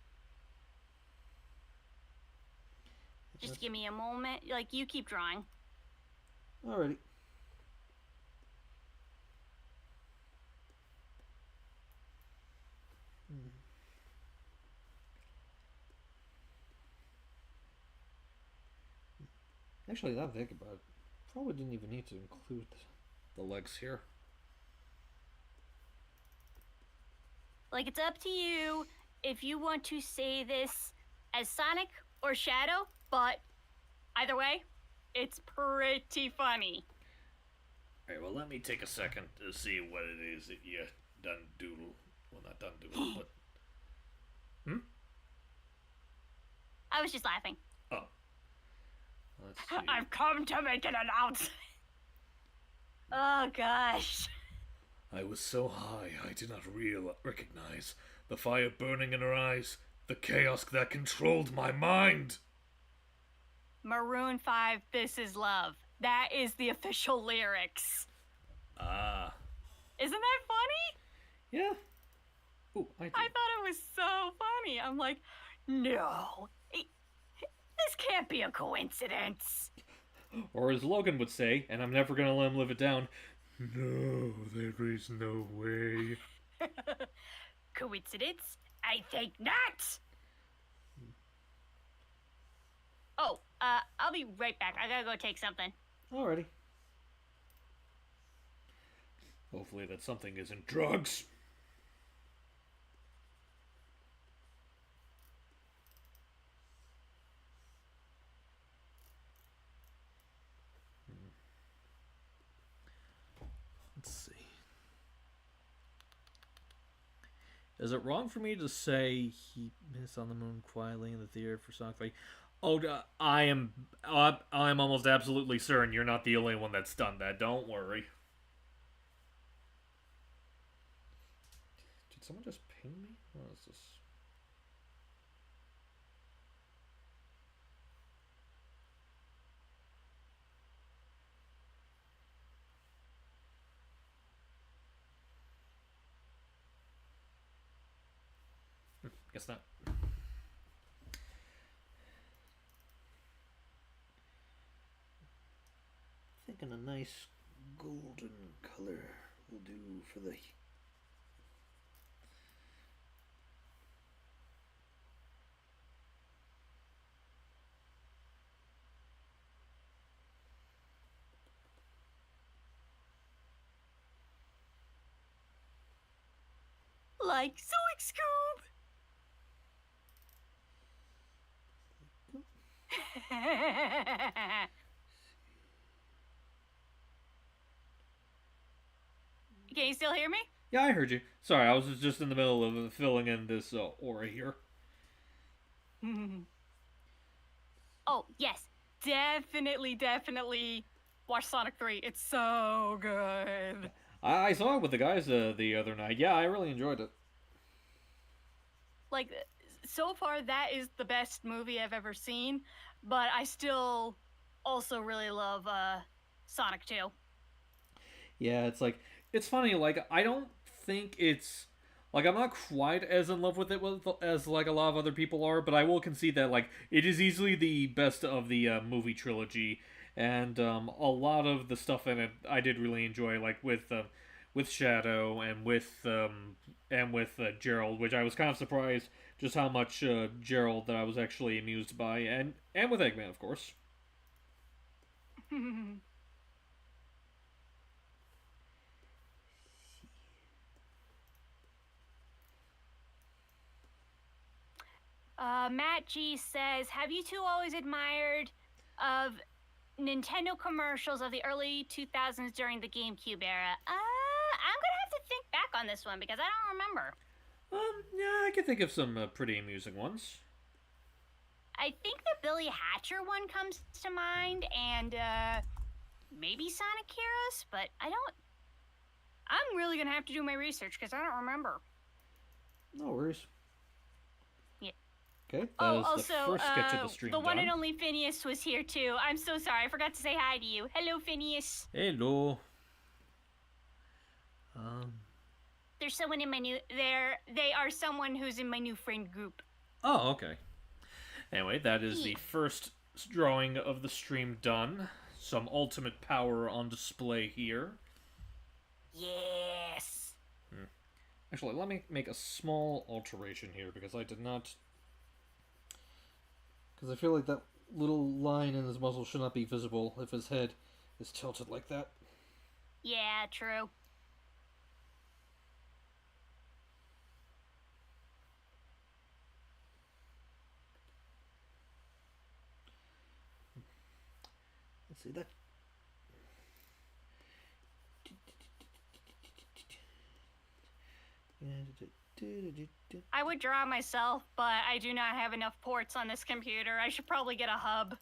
Just give me a moment. Like, you keep drawing. Alrighty. Actually, now that I think about it, probably didn't even need to include the legs here. Like, it's up to you if you want to say this as Sonic or Shadow, but either way, it's pretty funny. Alright, well, let me take a second to see what it is that you done doodle. Well, not done doodle, but... I was just laughing. Oh. Let's see. I've come to make an announcement. Oh, gosh. I was so high, I did not recognize the fire burning in her eyes, the chaos that controlled my mind. Maroon 5, This Is Love. That is the official lyrics. Ah. Isn't that funny? Yeah. Ooh, I did. I thought it was so funny. I'm like, no, this can't be a coincidence. Or as Logan would say, and I'm never gonna let him live it down, no, there is no way. Coincidence? I think not. Oh, I'll be right back. I gotta go take something. Alrighty. Hopefully that something isn't drugs. Let's see. Is it wrong for me to say he missed on the moon quietly in the theater for Sonic 3? Oh, I'm almost absolutely certain you're not the only one that's done that. Don't worry. Did someone just ping me? What is this? Guess not. Thinking a nice golden color will do for the... Like Zoic Scoob. Can you still hear me? Yeah, I heard you. Sorry, I was just in the middle of filling in this aura here. Oh, yes. Definitely watch Sonic 3. It's so good. I saw it with the guys the other night. Yeah, I really enjoyed it. Like, so far, that is the best movie I've ever seen, but I still also really love Sonic 2. Yeah, it's funny. Like, I don't think it's like I'm not quite as in love with it as like a lot of other people are, but I will concede that like it is easily the best of the movie trilogy, and a lot of the stuff in it I did really enjoy, like with Shadow and with Gerald, which I was kind of surprised just how much Gerald that I was actually amused by, and with Eggman, of course. Matt G says, "Have you two always admired of Nintendo commercials of the early 2000s during the GameCube era?" I'm gonna have to think back on this one because I don't remember. Yeah, I can think of some pretty amusing ones. I think the Billy Hatcher one comes to mind, and maybe Sonic Heroes, but I don't. I'm really gonna have to do my research because I don't remember. No worries. Yeah. Okay, that Oh, is also, the first sketch of the stream the one done. and only Phineas was here too. I'm so sorry, I forgot to say hi to you. Hello, Phineas. Hello. There's someone in my new. They are someone who's in my new friend group. Oh, okay. Anyway, that is the first drawing of the stream done. Some ultimate power on display here. Yes. Actually, let me make a small alteration here because I did not. Because I feel like that little line in his muzzle should not be visible if his head is tilted like that. Yeah, true. Let's see that. I would draw myself, but I do not have enough ports on this computer. I should probably get a hub.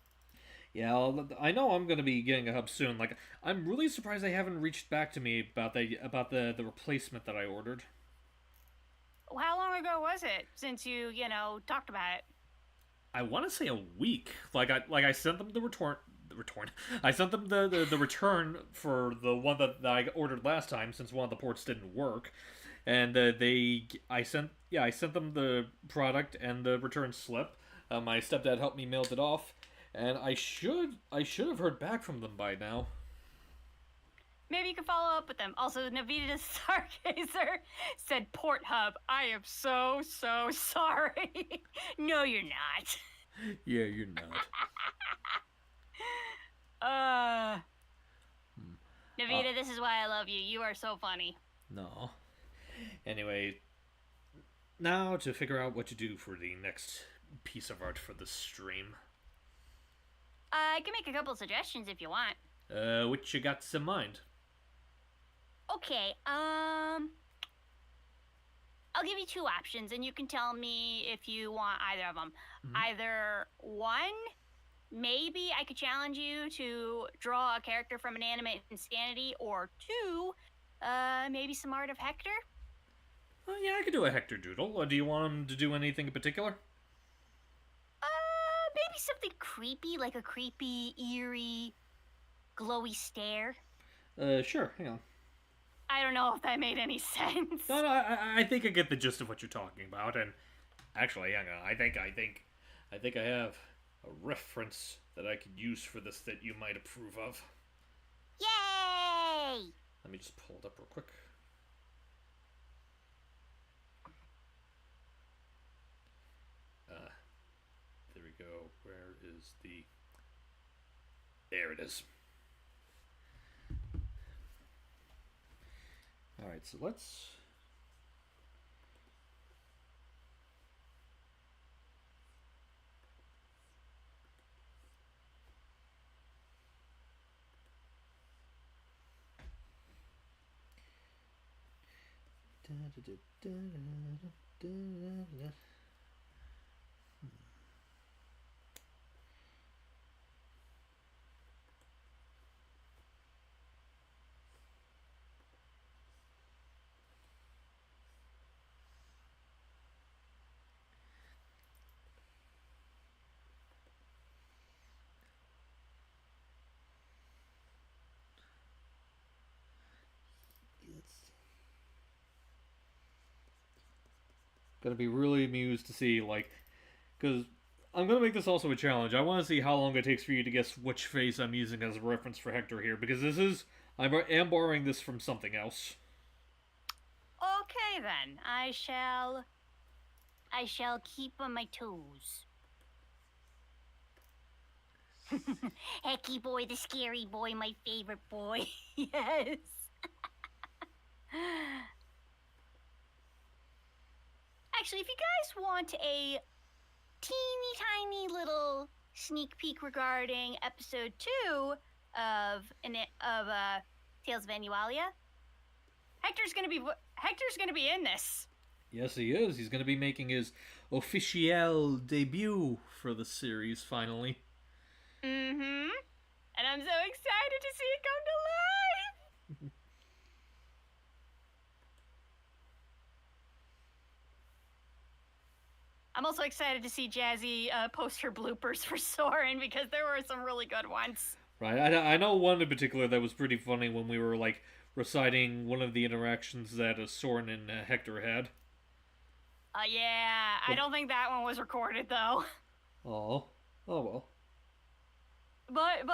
Yeah, I know I'm gonna be getting a hub soon. Like, I'm really surprised they haven't reached back to me about the replacement that I ordered. How long ago was it since you talked about it? I want to say a week. I sent them the return. I sent them the return for the one that I ordered last time since one of the ports didn't work, and I sent them the product and the return slip. My stepdad helped me mail it off, and I should have heard back from them by now. Maybe you can follow up with them. Also, Navita Stargazer said Port Hub. I am so sorry. No, you're not. Yeah, you're not. Navita, this is why I love you. You are so funny. No. Anyway, now to figure out what to do for the next piece of art for the stream. I can make a couple suggestions if you want. What you got in mind? Okay, I'll give you two options, and you can tell me if you want either of them. Mm-hmm. Either one, maybe I could challenge you to draw a character from an anime Insanity, or two, maybe some art of Hector. Oh yeah, I could do a Hector doodle. Do you want him to do anything in particular? Maybe something creepy, like a creepy, eerie, glowy stare. Sure. Hang on. I don't know if that made any sense. No, I think I get the gist of what you're talking about, and actually, hang on. I think I have a reference that I could use for this that you might approve of. Yay! Let me just pull it up real quick. There we go. Where is the... There it is. Alright, so let's... Gonna be really amused to see, like, because I'm gonna make this also a challenge. I want to see how long it takes for you to guess which face I'm using as a reference for Hector here, because I am borrowing this from something else. Okay then, I shall keep on my toes. Hecky boy, the scary boy, my favorite boy. Yes. Actually, if you guys want a teeny tiny little sneak peek regarding episode 2 of Tales of Annualia, Hector's gonna be in this. Yes, he is. He's gonna be making his official debut for the series finally. Mm-hmm. And I'm so excited to see it come to life. I'm also excited to see Jazzy post her bloopers for Soren, because there were some really good ones. Right. I know one in particular that was pretty funny when we were, like, reciting one of the interactions that Soren and Hector had. Yeah. I don't think that one was recorded, though. Oh well. But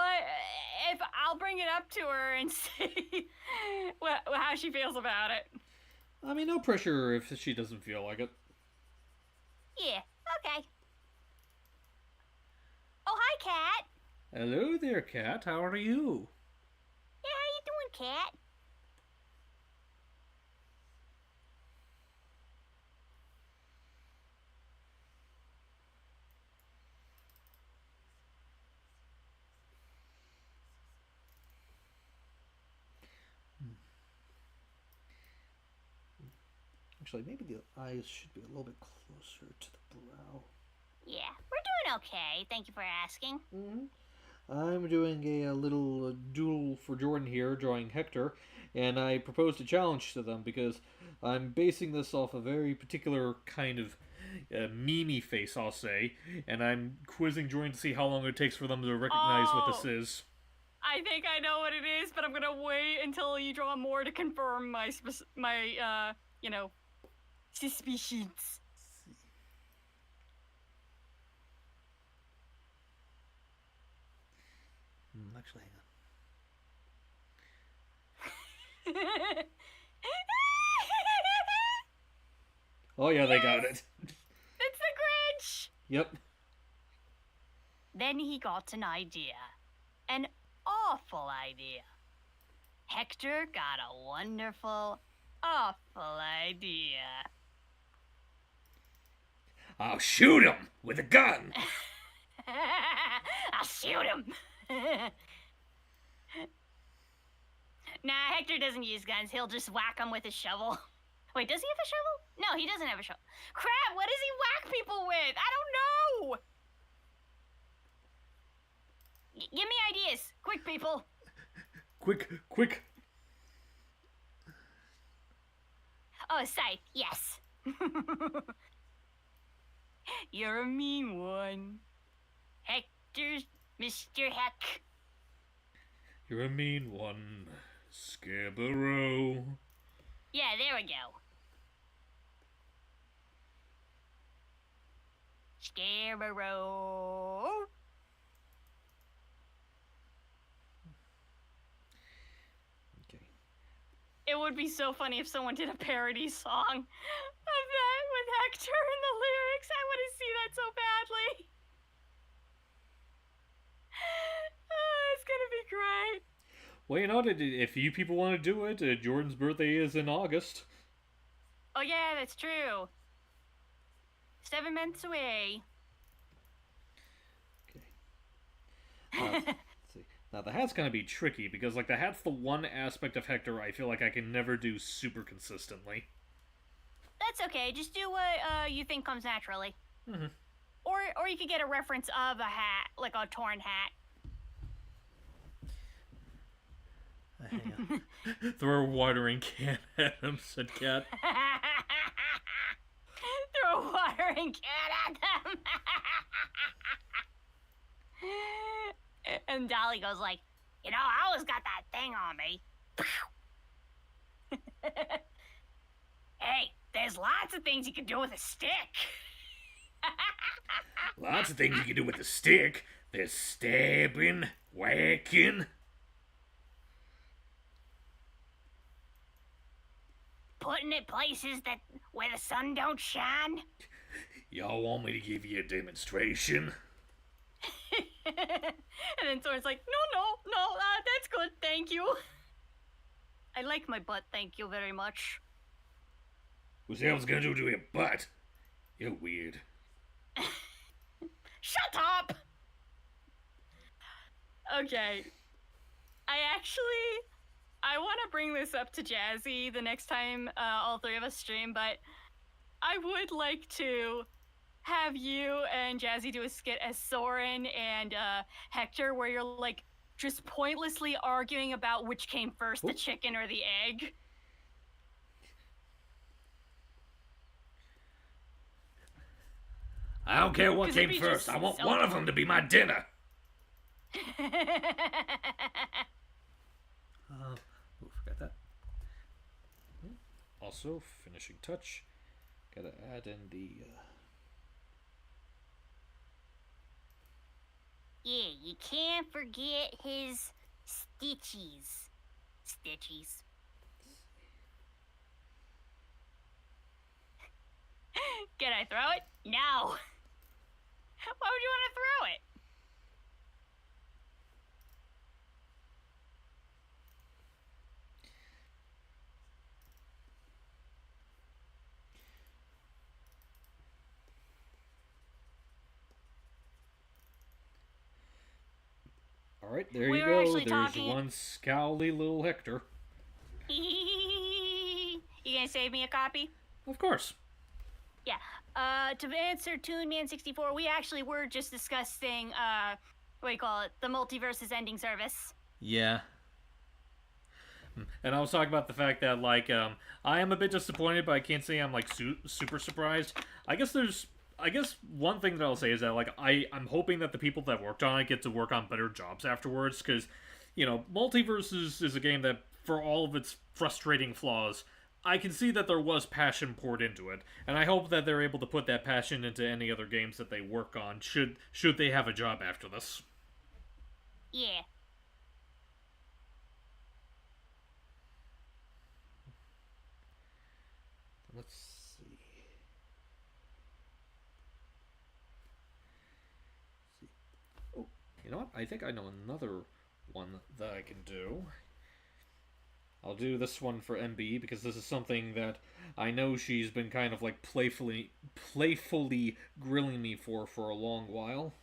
if I'll bring it up to her and see how she feels about it. I mean, no pressure if she doesn't feel like it. Yeah, okay. Oh, hi, Cat. Hello there, Cat. How are you? Yeah, how you doing, Cat? Actually, maybe the eyes should be a little bit closer to the brow. Yeah, we're doing okay. Thank you for asking. I'm doing a little doodle for Jordan here, drawing Hector, and I proposed a challenge to them because I'm basing this off a very particular kind of meme face, I'll say, and I'm quizzing Jordan to see how long it takes for them to recognize what this is. I think I know what it is, but I'm gonna wait until you draw more to confirm my suspicions. Actually, hang on. Oh yeah, they got it. It's the Grinch! Yep. Then he got an idea. An awful idea. Hector got a wonderful, awful idea. I'll shoot him with a gun. I'll shoot him. Nah, Hector doesn't use guns. He'll just whack them with a shovel. Wait, does he have a shovel? No, he doesn't have a shovel. Crap, what does he whack people with? I don't know. Give me ideas. Quick, people. Quick. Oh, scythe. Yes. You're a mean one. Hector's Mr. Heck. You're a mean one, Scarborough. Yeah, there we go. Scarborough. Okay. It would be so funny if someone did a parody song of that with Hector in the lyrics. I want to see that so badly. It's gonna be great. Well, you know, if you people want to do it, Jordan's birthday is in August. Oh yeah, that's true. 7 months away. Okay. Let's see. Now, the hat's going to be tricky, because, like, the hat's the one aspect of Hector I feel like I can never do super consistently. That's okay. Just do what you think comes naturally. Mm-hmm. Or you could get a reference of a hat, like a torn hat. Hang on. Throw a watering can at him, said Cat. Throw a watering can at them. And Dolly goes like, you know, I always got that thing on me. Hey, there's lots of things you can do with a stick. Lots of things you can do with a stick. There's stabbing, whacking. Putting it places that where the sun don't shine. Y'all want me to give you a demonstration? And then Soren's like, no, that's good, thank you. I like my butt, thank you very much. What's the hell's gonna do to your butt? You're weird. Shut up! Okay. I want to bring this up to Jazzy the next time all three of us stream, but I would like to have you and Jazzy do a skit as Soren and Hector where you're like just pointlessly arguing about which came first, the chicken or the egg. I don't care what came first. I want one of them to be my dinner. Forgot that. Also, finishing touch. Gotta add in the. Yeah, you can't forget his stitchies. Stitchies. Can I throw it? No. Why would you want to throw it? Alright, there We you were go. actually There's talking- one scowly little Hector. You gonna save me a copy? Of course. Yeah. To answer Toon Man 64, we actually were just discussing what do you call it? The Multiverse's ending service. Yeah. And I was talking about the fact that, like, I am a bit disappointed, but I can't say I'm, like, super surprised. I guess one thing that I'll say is that, like, I'm hoping that the people that worked on it get to work on better jobs afterwards, because, you know, Multiverses is a game that, for all of its frustrating flaws, I can see that there was passion poured into it, and I hope that they're able to put that passion into any other games that they work on, should they have a job after this. Yeah. Let's see. Oh, you know what? I think I know another one that I can do. I'll do this one for MB because this is something that I know she's been kind of like playfully grilling me for a long while.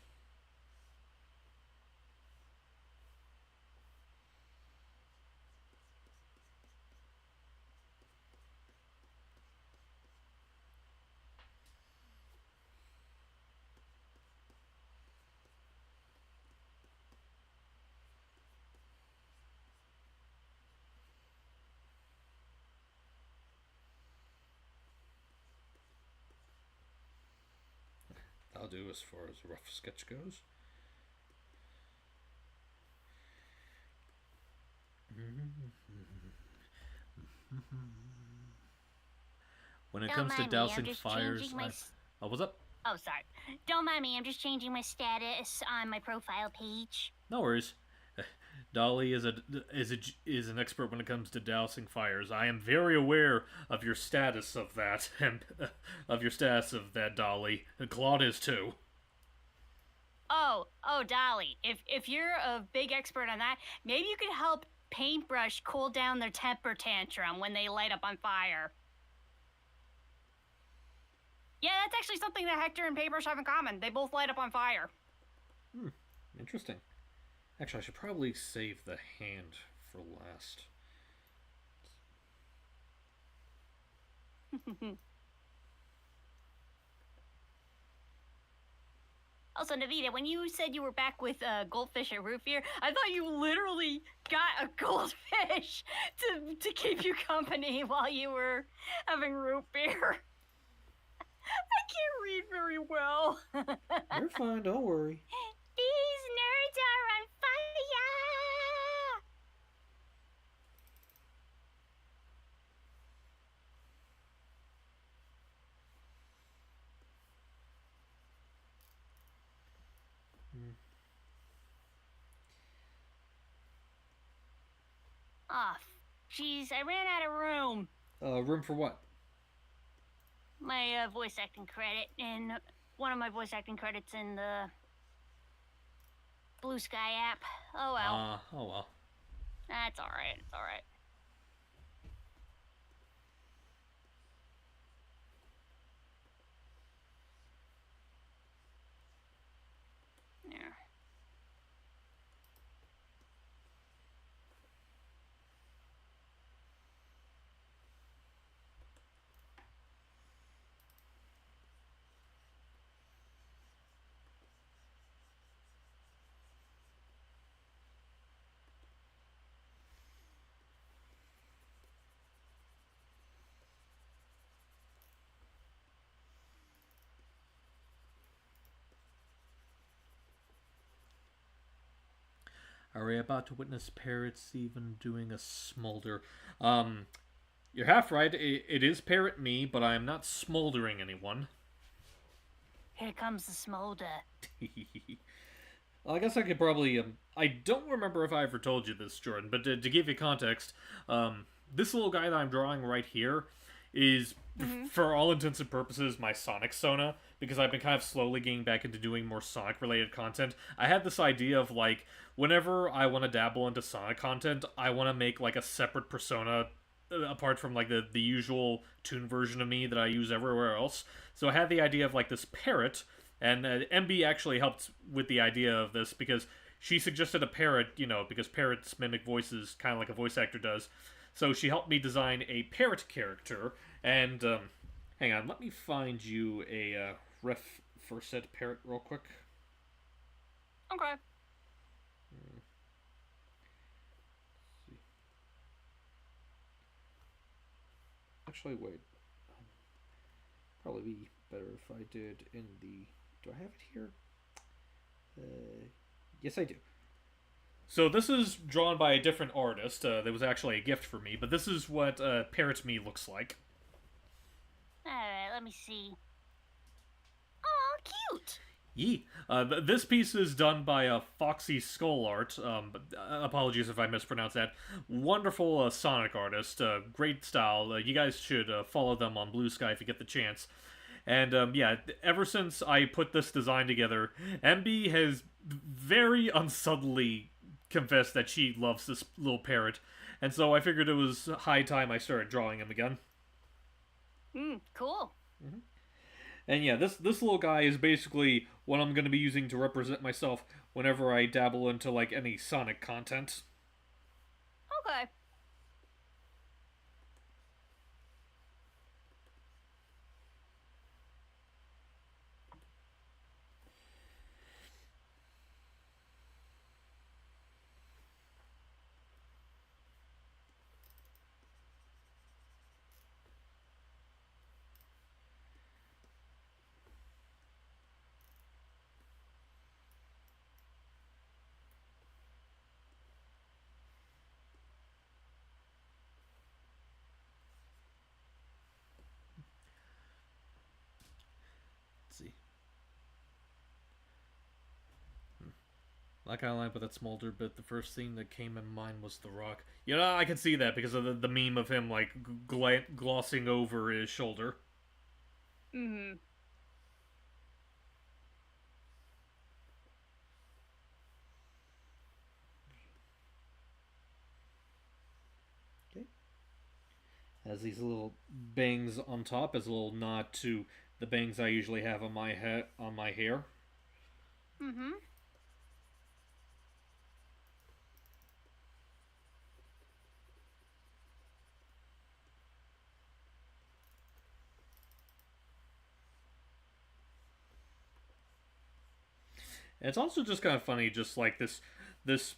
I'll do as far as a rough sketch goes. When it Don't comes to mind me, I'm dousing just fires, changing my oh, what's up? Oh, sorry. Don't mind me, I'm just changing my status on my profile page. No worries. Dolly is an expert when it comes to dousing fires. I am very aware of your status of that, and Dolly. And Claude is too. Oh, Dolly. If you're a big expert on that, maybe you could help Paintbrush cool down their temper tantrum when they light up on fire. Yeah, that's actually something that Hector and Paintbrush have in common. They both light up on fire. Interesting. Actually, I should probably save the hand for last. Also, Navita, when you said you were back with goldfish and root beer, I thought you literally got a goldfish to keep you company while you were having root beer. I can't read very well. You're fine, don't worry. These nerds are on fire! Oh, jeez, I ran out of room. Room for what? My voice acting credit, and one of my voice acting credits in the Blue Sky app. Oh well. Oh well. That's alright, it's alright. Yeah. Are we about to witness parrots even doing a smolder? You're half right. It is parrot me, but I am not smoldering anyone. Here comes the smolder. Well, I guess I could probably. I don't remember if I ever told you this, Jordan, but to give you context, this little guy that I'm drawing right here is, for all intents and purposes, my Sonic Sona, because I've been kind of slowly getting back into doing more Sonic-related content. I had this idea of, like, whenever I want to dabble into Sonic content, I want to make, like, a separate persona apart from like the usual toon version of me that I use everywhere else. So I had the idea of like this parrot, and MB actually helped with the idea of this because she suggested a parrot, you know, because parrots mimic voices kind of like a voice actor does. So she helped me design a parrot character, and hang on, let me find you a ref for said parrot real quick. Okay. Actually, wait. Probably be better if I did in the. Do I have it here? Yes, I do. So this is drawn by a different artist. That was actually a gift for me, but this is what Parrot Me looks like. Alright, let me see. Oh, cute! Yee. This piece is done by Foxy Skull Art. Apologies if I mispronounced that. Wonderful Sonic artist. Great style. You guys should follow them on Blue Sky if you get the chance. And yeah, ever since I put this design together, MB has very unsubtly confessed that she loves this little parrot. And so I figured it was high time I started drawing him again. Cool. Mm-hmm. And yeah, this little guy is basically what I'm going to be using to represent myself whenever I dabble into, like, any Sonic content. Okay. Let's see. Like I like with that smolder, but the first thing that came in mind was The Rock. You know, I can see that because of the meme of him, like, glossing over his shoulder. Mm-hmm. Okay. Has these little bangs on top as a little nod to the bangs I usually have on my head, on my hair. Mm-hmm. And it's also just kind of funny, just like this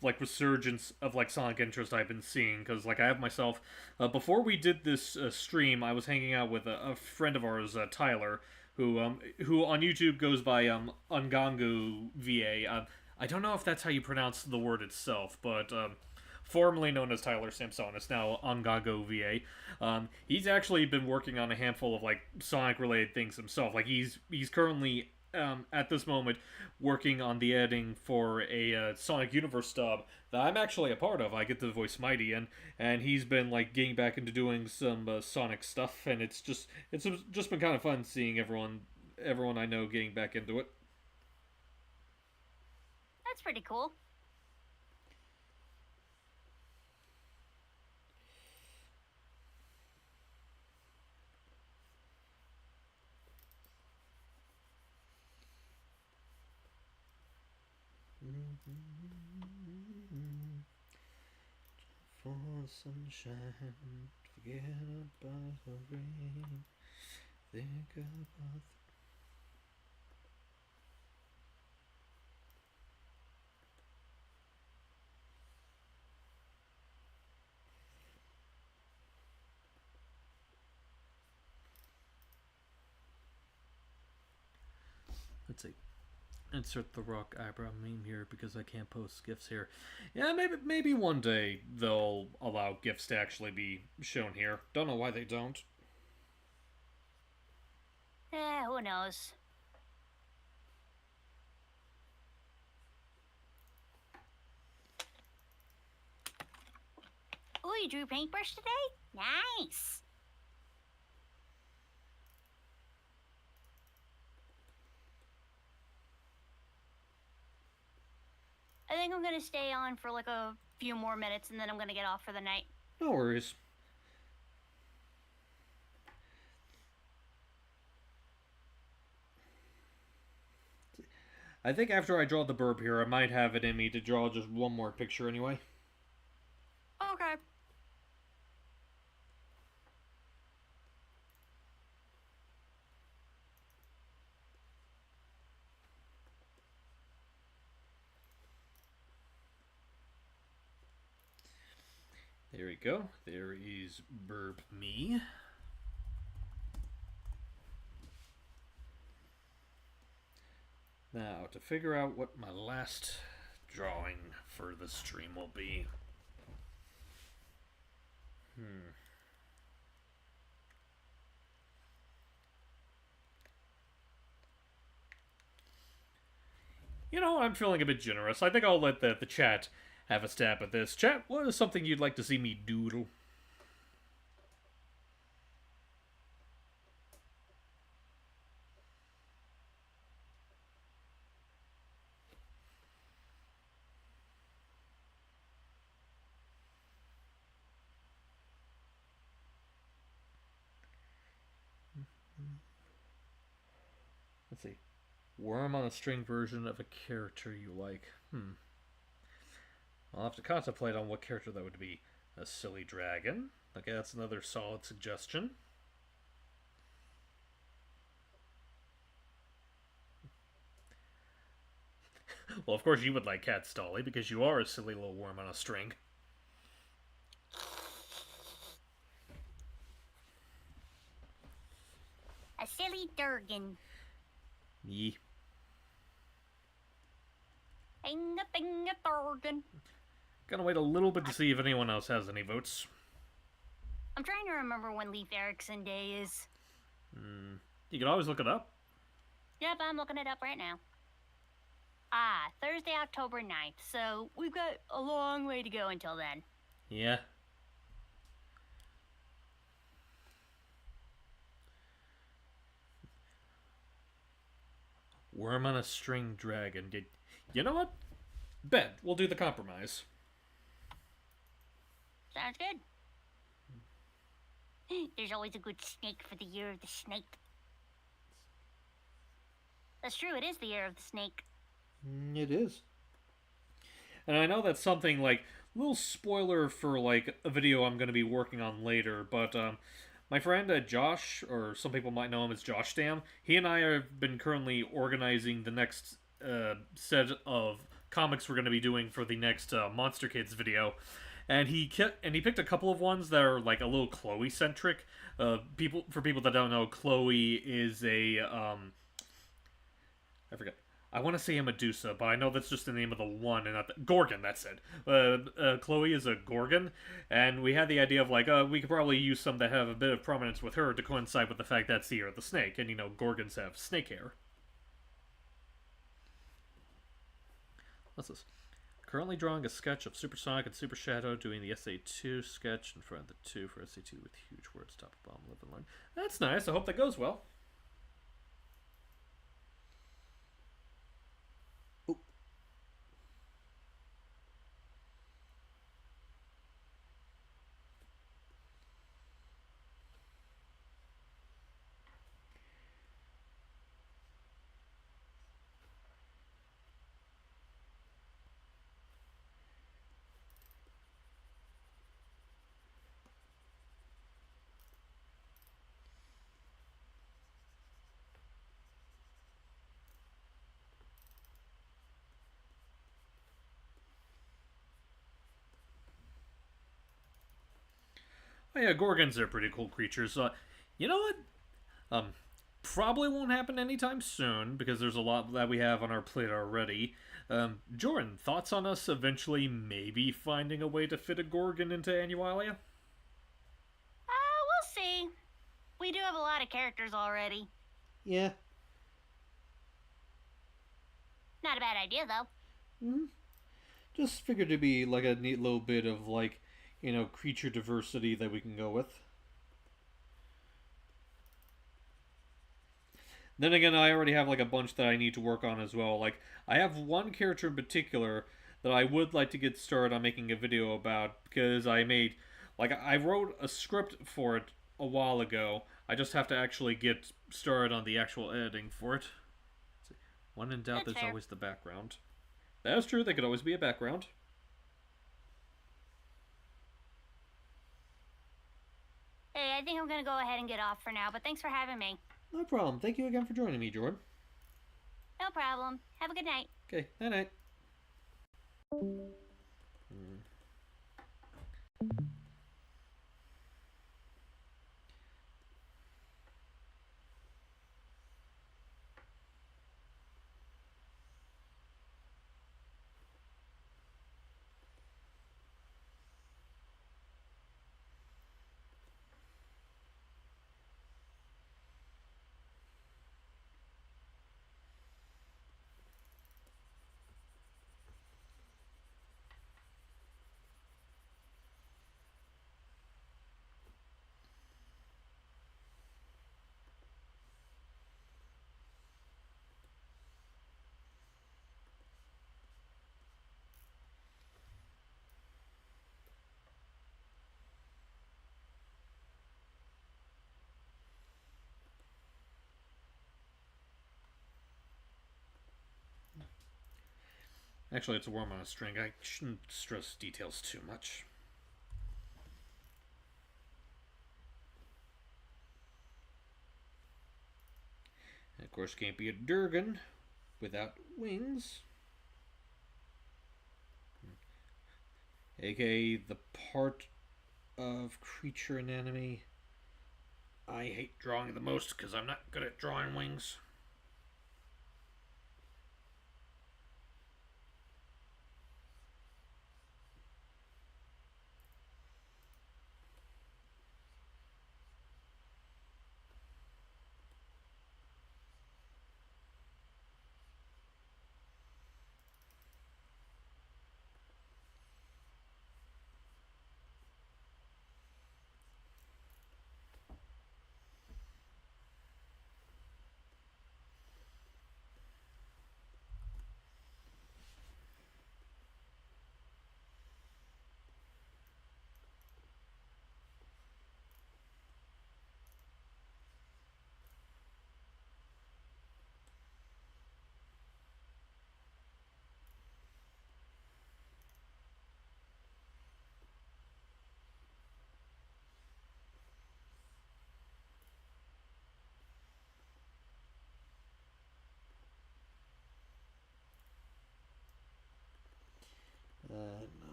like resurgence of like Sonic interest I've been seeing, because like I have myself before we did this stream, I was hanging out with a friend of ours, Tyler, who on YouTube goes by Ungangu VA. I don't know if that's how you pronounce the word itself, but formerly known as Tyler Samsonis, now Ongago VA. He's actually been working on a handful of like Sonic related things himself. Like he's currently at this moment working on the editing for a Sonic Universe dub that I'm actually a part of. I get to voice Mighty, and he's been like getting back into doing some Sonic stuff, and it's just been kind of fun seeing everyone I know getting back into it. That's pretty cool. For sunshine, forget about the rain. Think about. Let's see. Insert the rock eyebrow meme here because I can't post GIFs here. Yeah, maybe one day they'll allow GIFs to actually be shown here. Don't know why they don't. Who knows? Oh, you drew a paintbrush today? Nice. I think I'm gonna stay on for like a few more minutes and then I'm gonna get off for the night. No worries. I think after I draw the burb here, I might have it in me to draw just one more picture anyway. Okay. There we go. There is burb me. Now, to figure out what my last drawing for the stream will be. You know, I'm feeling a bit generous. I think I'll let the chat have a stab at this. Chat, what is something you'd like to see me doodle? Let's see. Worm on a string version of a character you like. I'll have to contemplate on what character that would be. A silly dragon. Okay, that's another solid suggestion. Well, of course you would like Cat Stolly, because you are a silly little worm on a string. A silly Durgan. Yee. Binga Durgan. Gonna wait a little bit to see if anyone else has any votes. I'm trying to remember when Leif Erikson Day is. You can always look it up. Yep, I'm looking it up right now. Thursday, October 9th. So we've got a long way to go until then. Yeah. Worm on a string dragon. You know what? Ben, we'll do the compromise. Sounds good. There's always a good snake for the year of the snake. That's true, it is the year of the snake. It is. And I know that's something like a little spoiler for like a video I'm going to be working on later, but my friend Josh, or some people might know him as Josh Dam, he and I have been currently organizing the next set of comics we're going to be doing for the next Monster Kids video, and he picked a couple of ones that are like a little Chloe centric. For people that don't know, Chloe is a I forget. I want to say a Medusa, but I know that's just the name of the one and not the Gorgon. That's it. Chloe is a Gorgon, and we had the idea of like, we could probably use some that have a bit of prominence with her to coincide with the fact that Seer the snake, and Gorgons have snake hair. What's this? Currently drawing a sketch of Super Sonic and Super Shadow, doing the SA2 sketch in front of the 2 for SA2 with huge words, top of bottom, live and learn. That's nice. I hope that goes well. Oh yeah, Gorgons are pretty cool creatures. You know what? Probably won't happen anytime soon because there's a lot that we have on our plate already. Jordan, thoughts on us eventually maybe finding a way to fit a Gorgon into Annualia? We'll see. We do have a lot of characters already. Yeah. Not a bad idea, though. Mm-hmm. Just figured to be like a neat little bit of like, creature diversity that we can go with. Then again, I already have like a bunch that I need to work on as well. Like, I have one character in particular that I would like to get started on making a video about because I wrote a script for it a while ago. I just have to actually get started on the actual editing for it. When in doubt, there's always the background. That is true, there could always be a background. Hey, I think I'm gonna go ahead and get off for now, but thanks for having me. No problem. Thank you again for joining me, Jordan. No problem. Have a good night. Okay, night-night. Actually, it's a worm on a string. I shouldn't stress details too much. And of course, can't be a Durgan without wings. AKA the part of creature anatomy I hate drawing the most because I'm not good at drawing wings.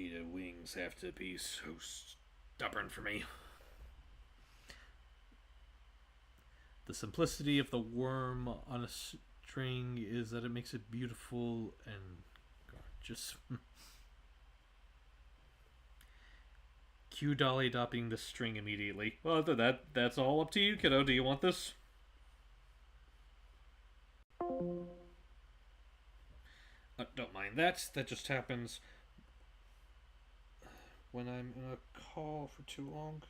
animated wings have to be so stubborn for me. The simplicity of the worm on a string is that it makes it beautiful and gorgeous. Cue Dolly adopting the string immediately. Well, that's all up to you, kiddo. Do you want this? Don't mind that. That just happens when I'm in a call for too long.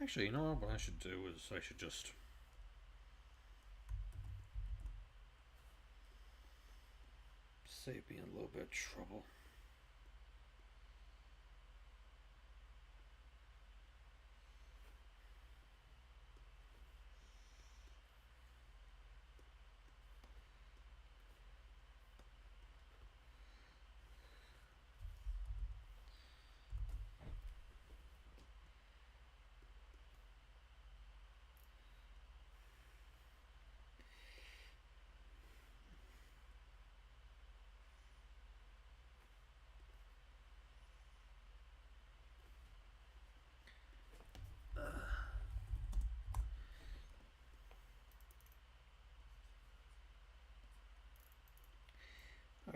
Actually, you know what I should do is I should just save me a little bit of trouble.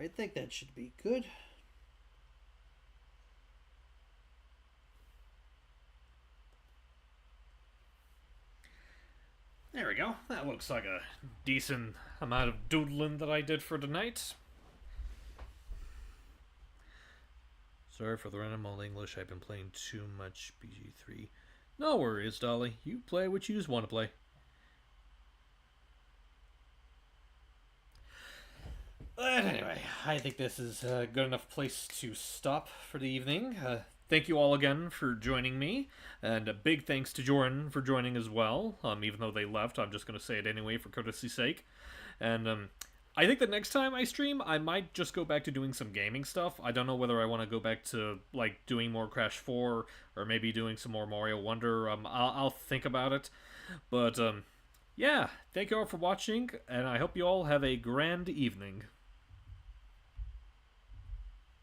I think that should be good. There we go. That looks like a decent amount of doodling that I did for tonight. Sorry for the random old English. I've been playing too much BG3. No worries, Dolly. You play what you just want to play. But anyway, I think this is a good enough place to stop for the evening. Thank you all again for joining me, and a big thanks to Jordan for joining as well. Even though they left, I'm just going to say it anyway for courtesy's sake. And I think the next time I stream, I might just go back to doing some gaming stuff. I don't know whether I want to go back to like doing more Crash 4 or maybe doing some more Mario Wonder. I'll think about it. But yeah, thank you all for watching, and I hope you all have a grand evening.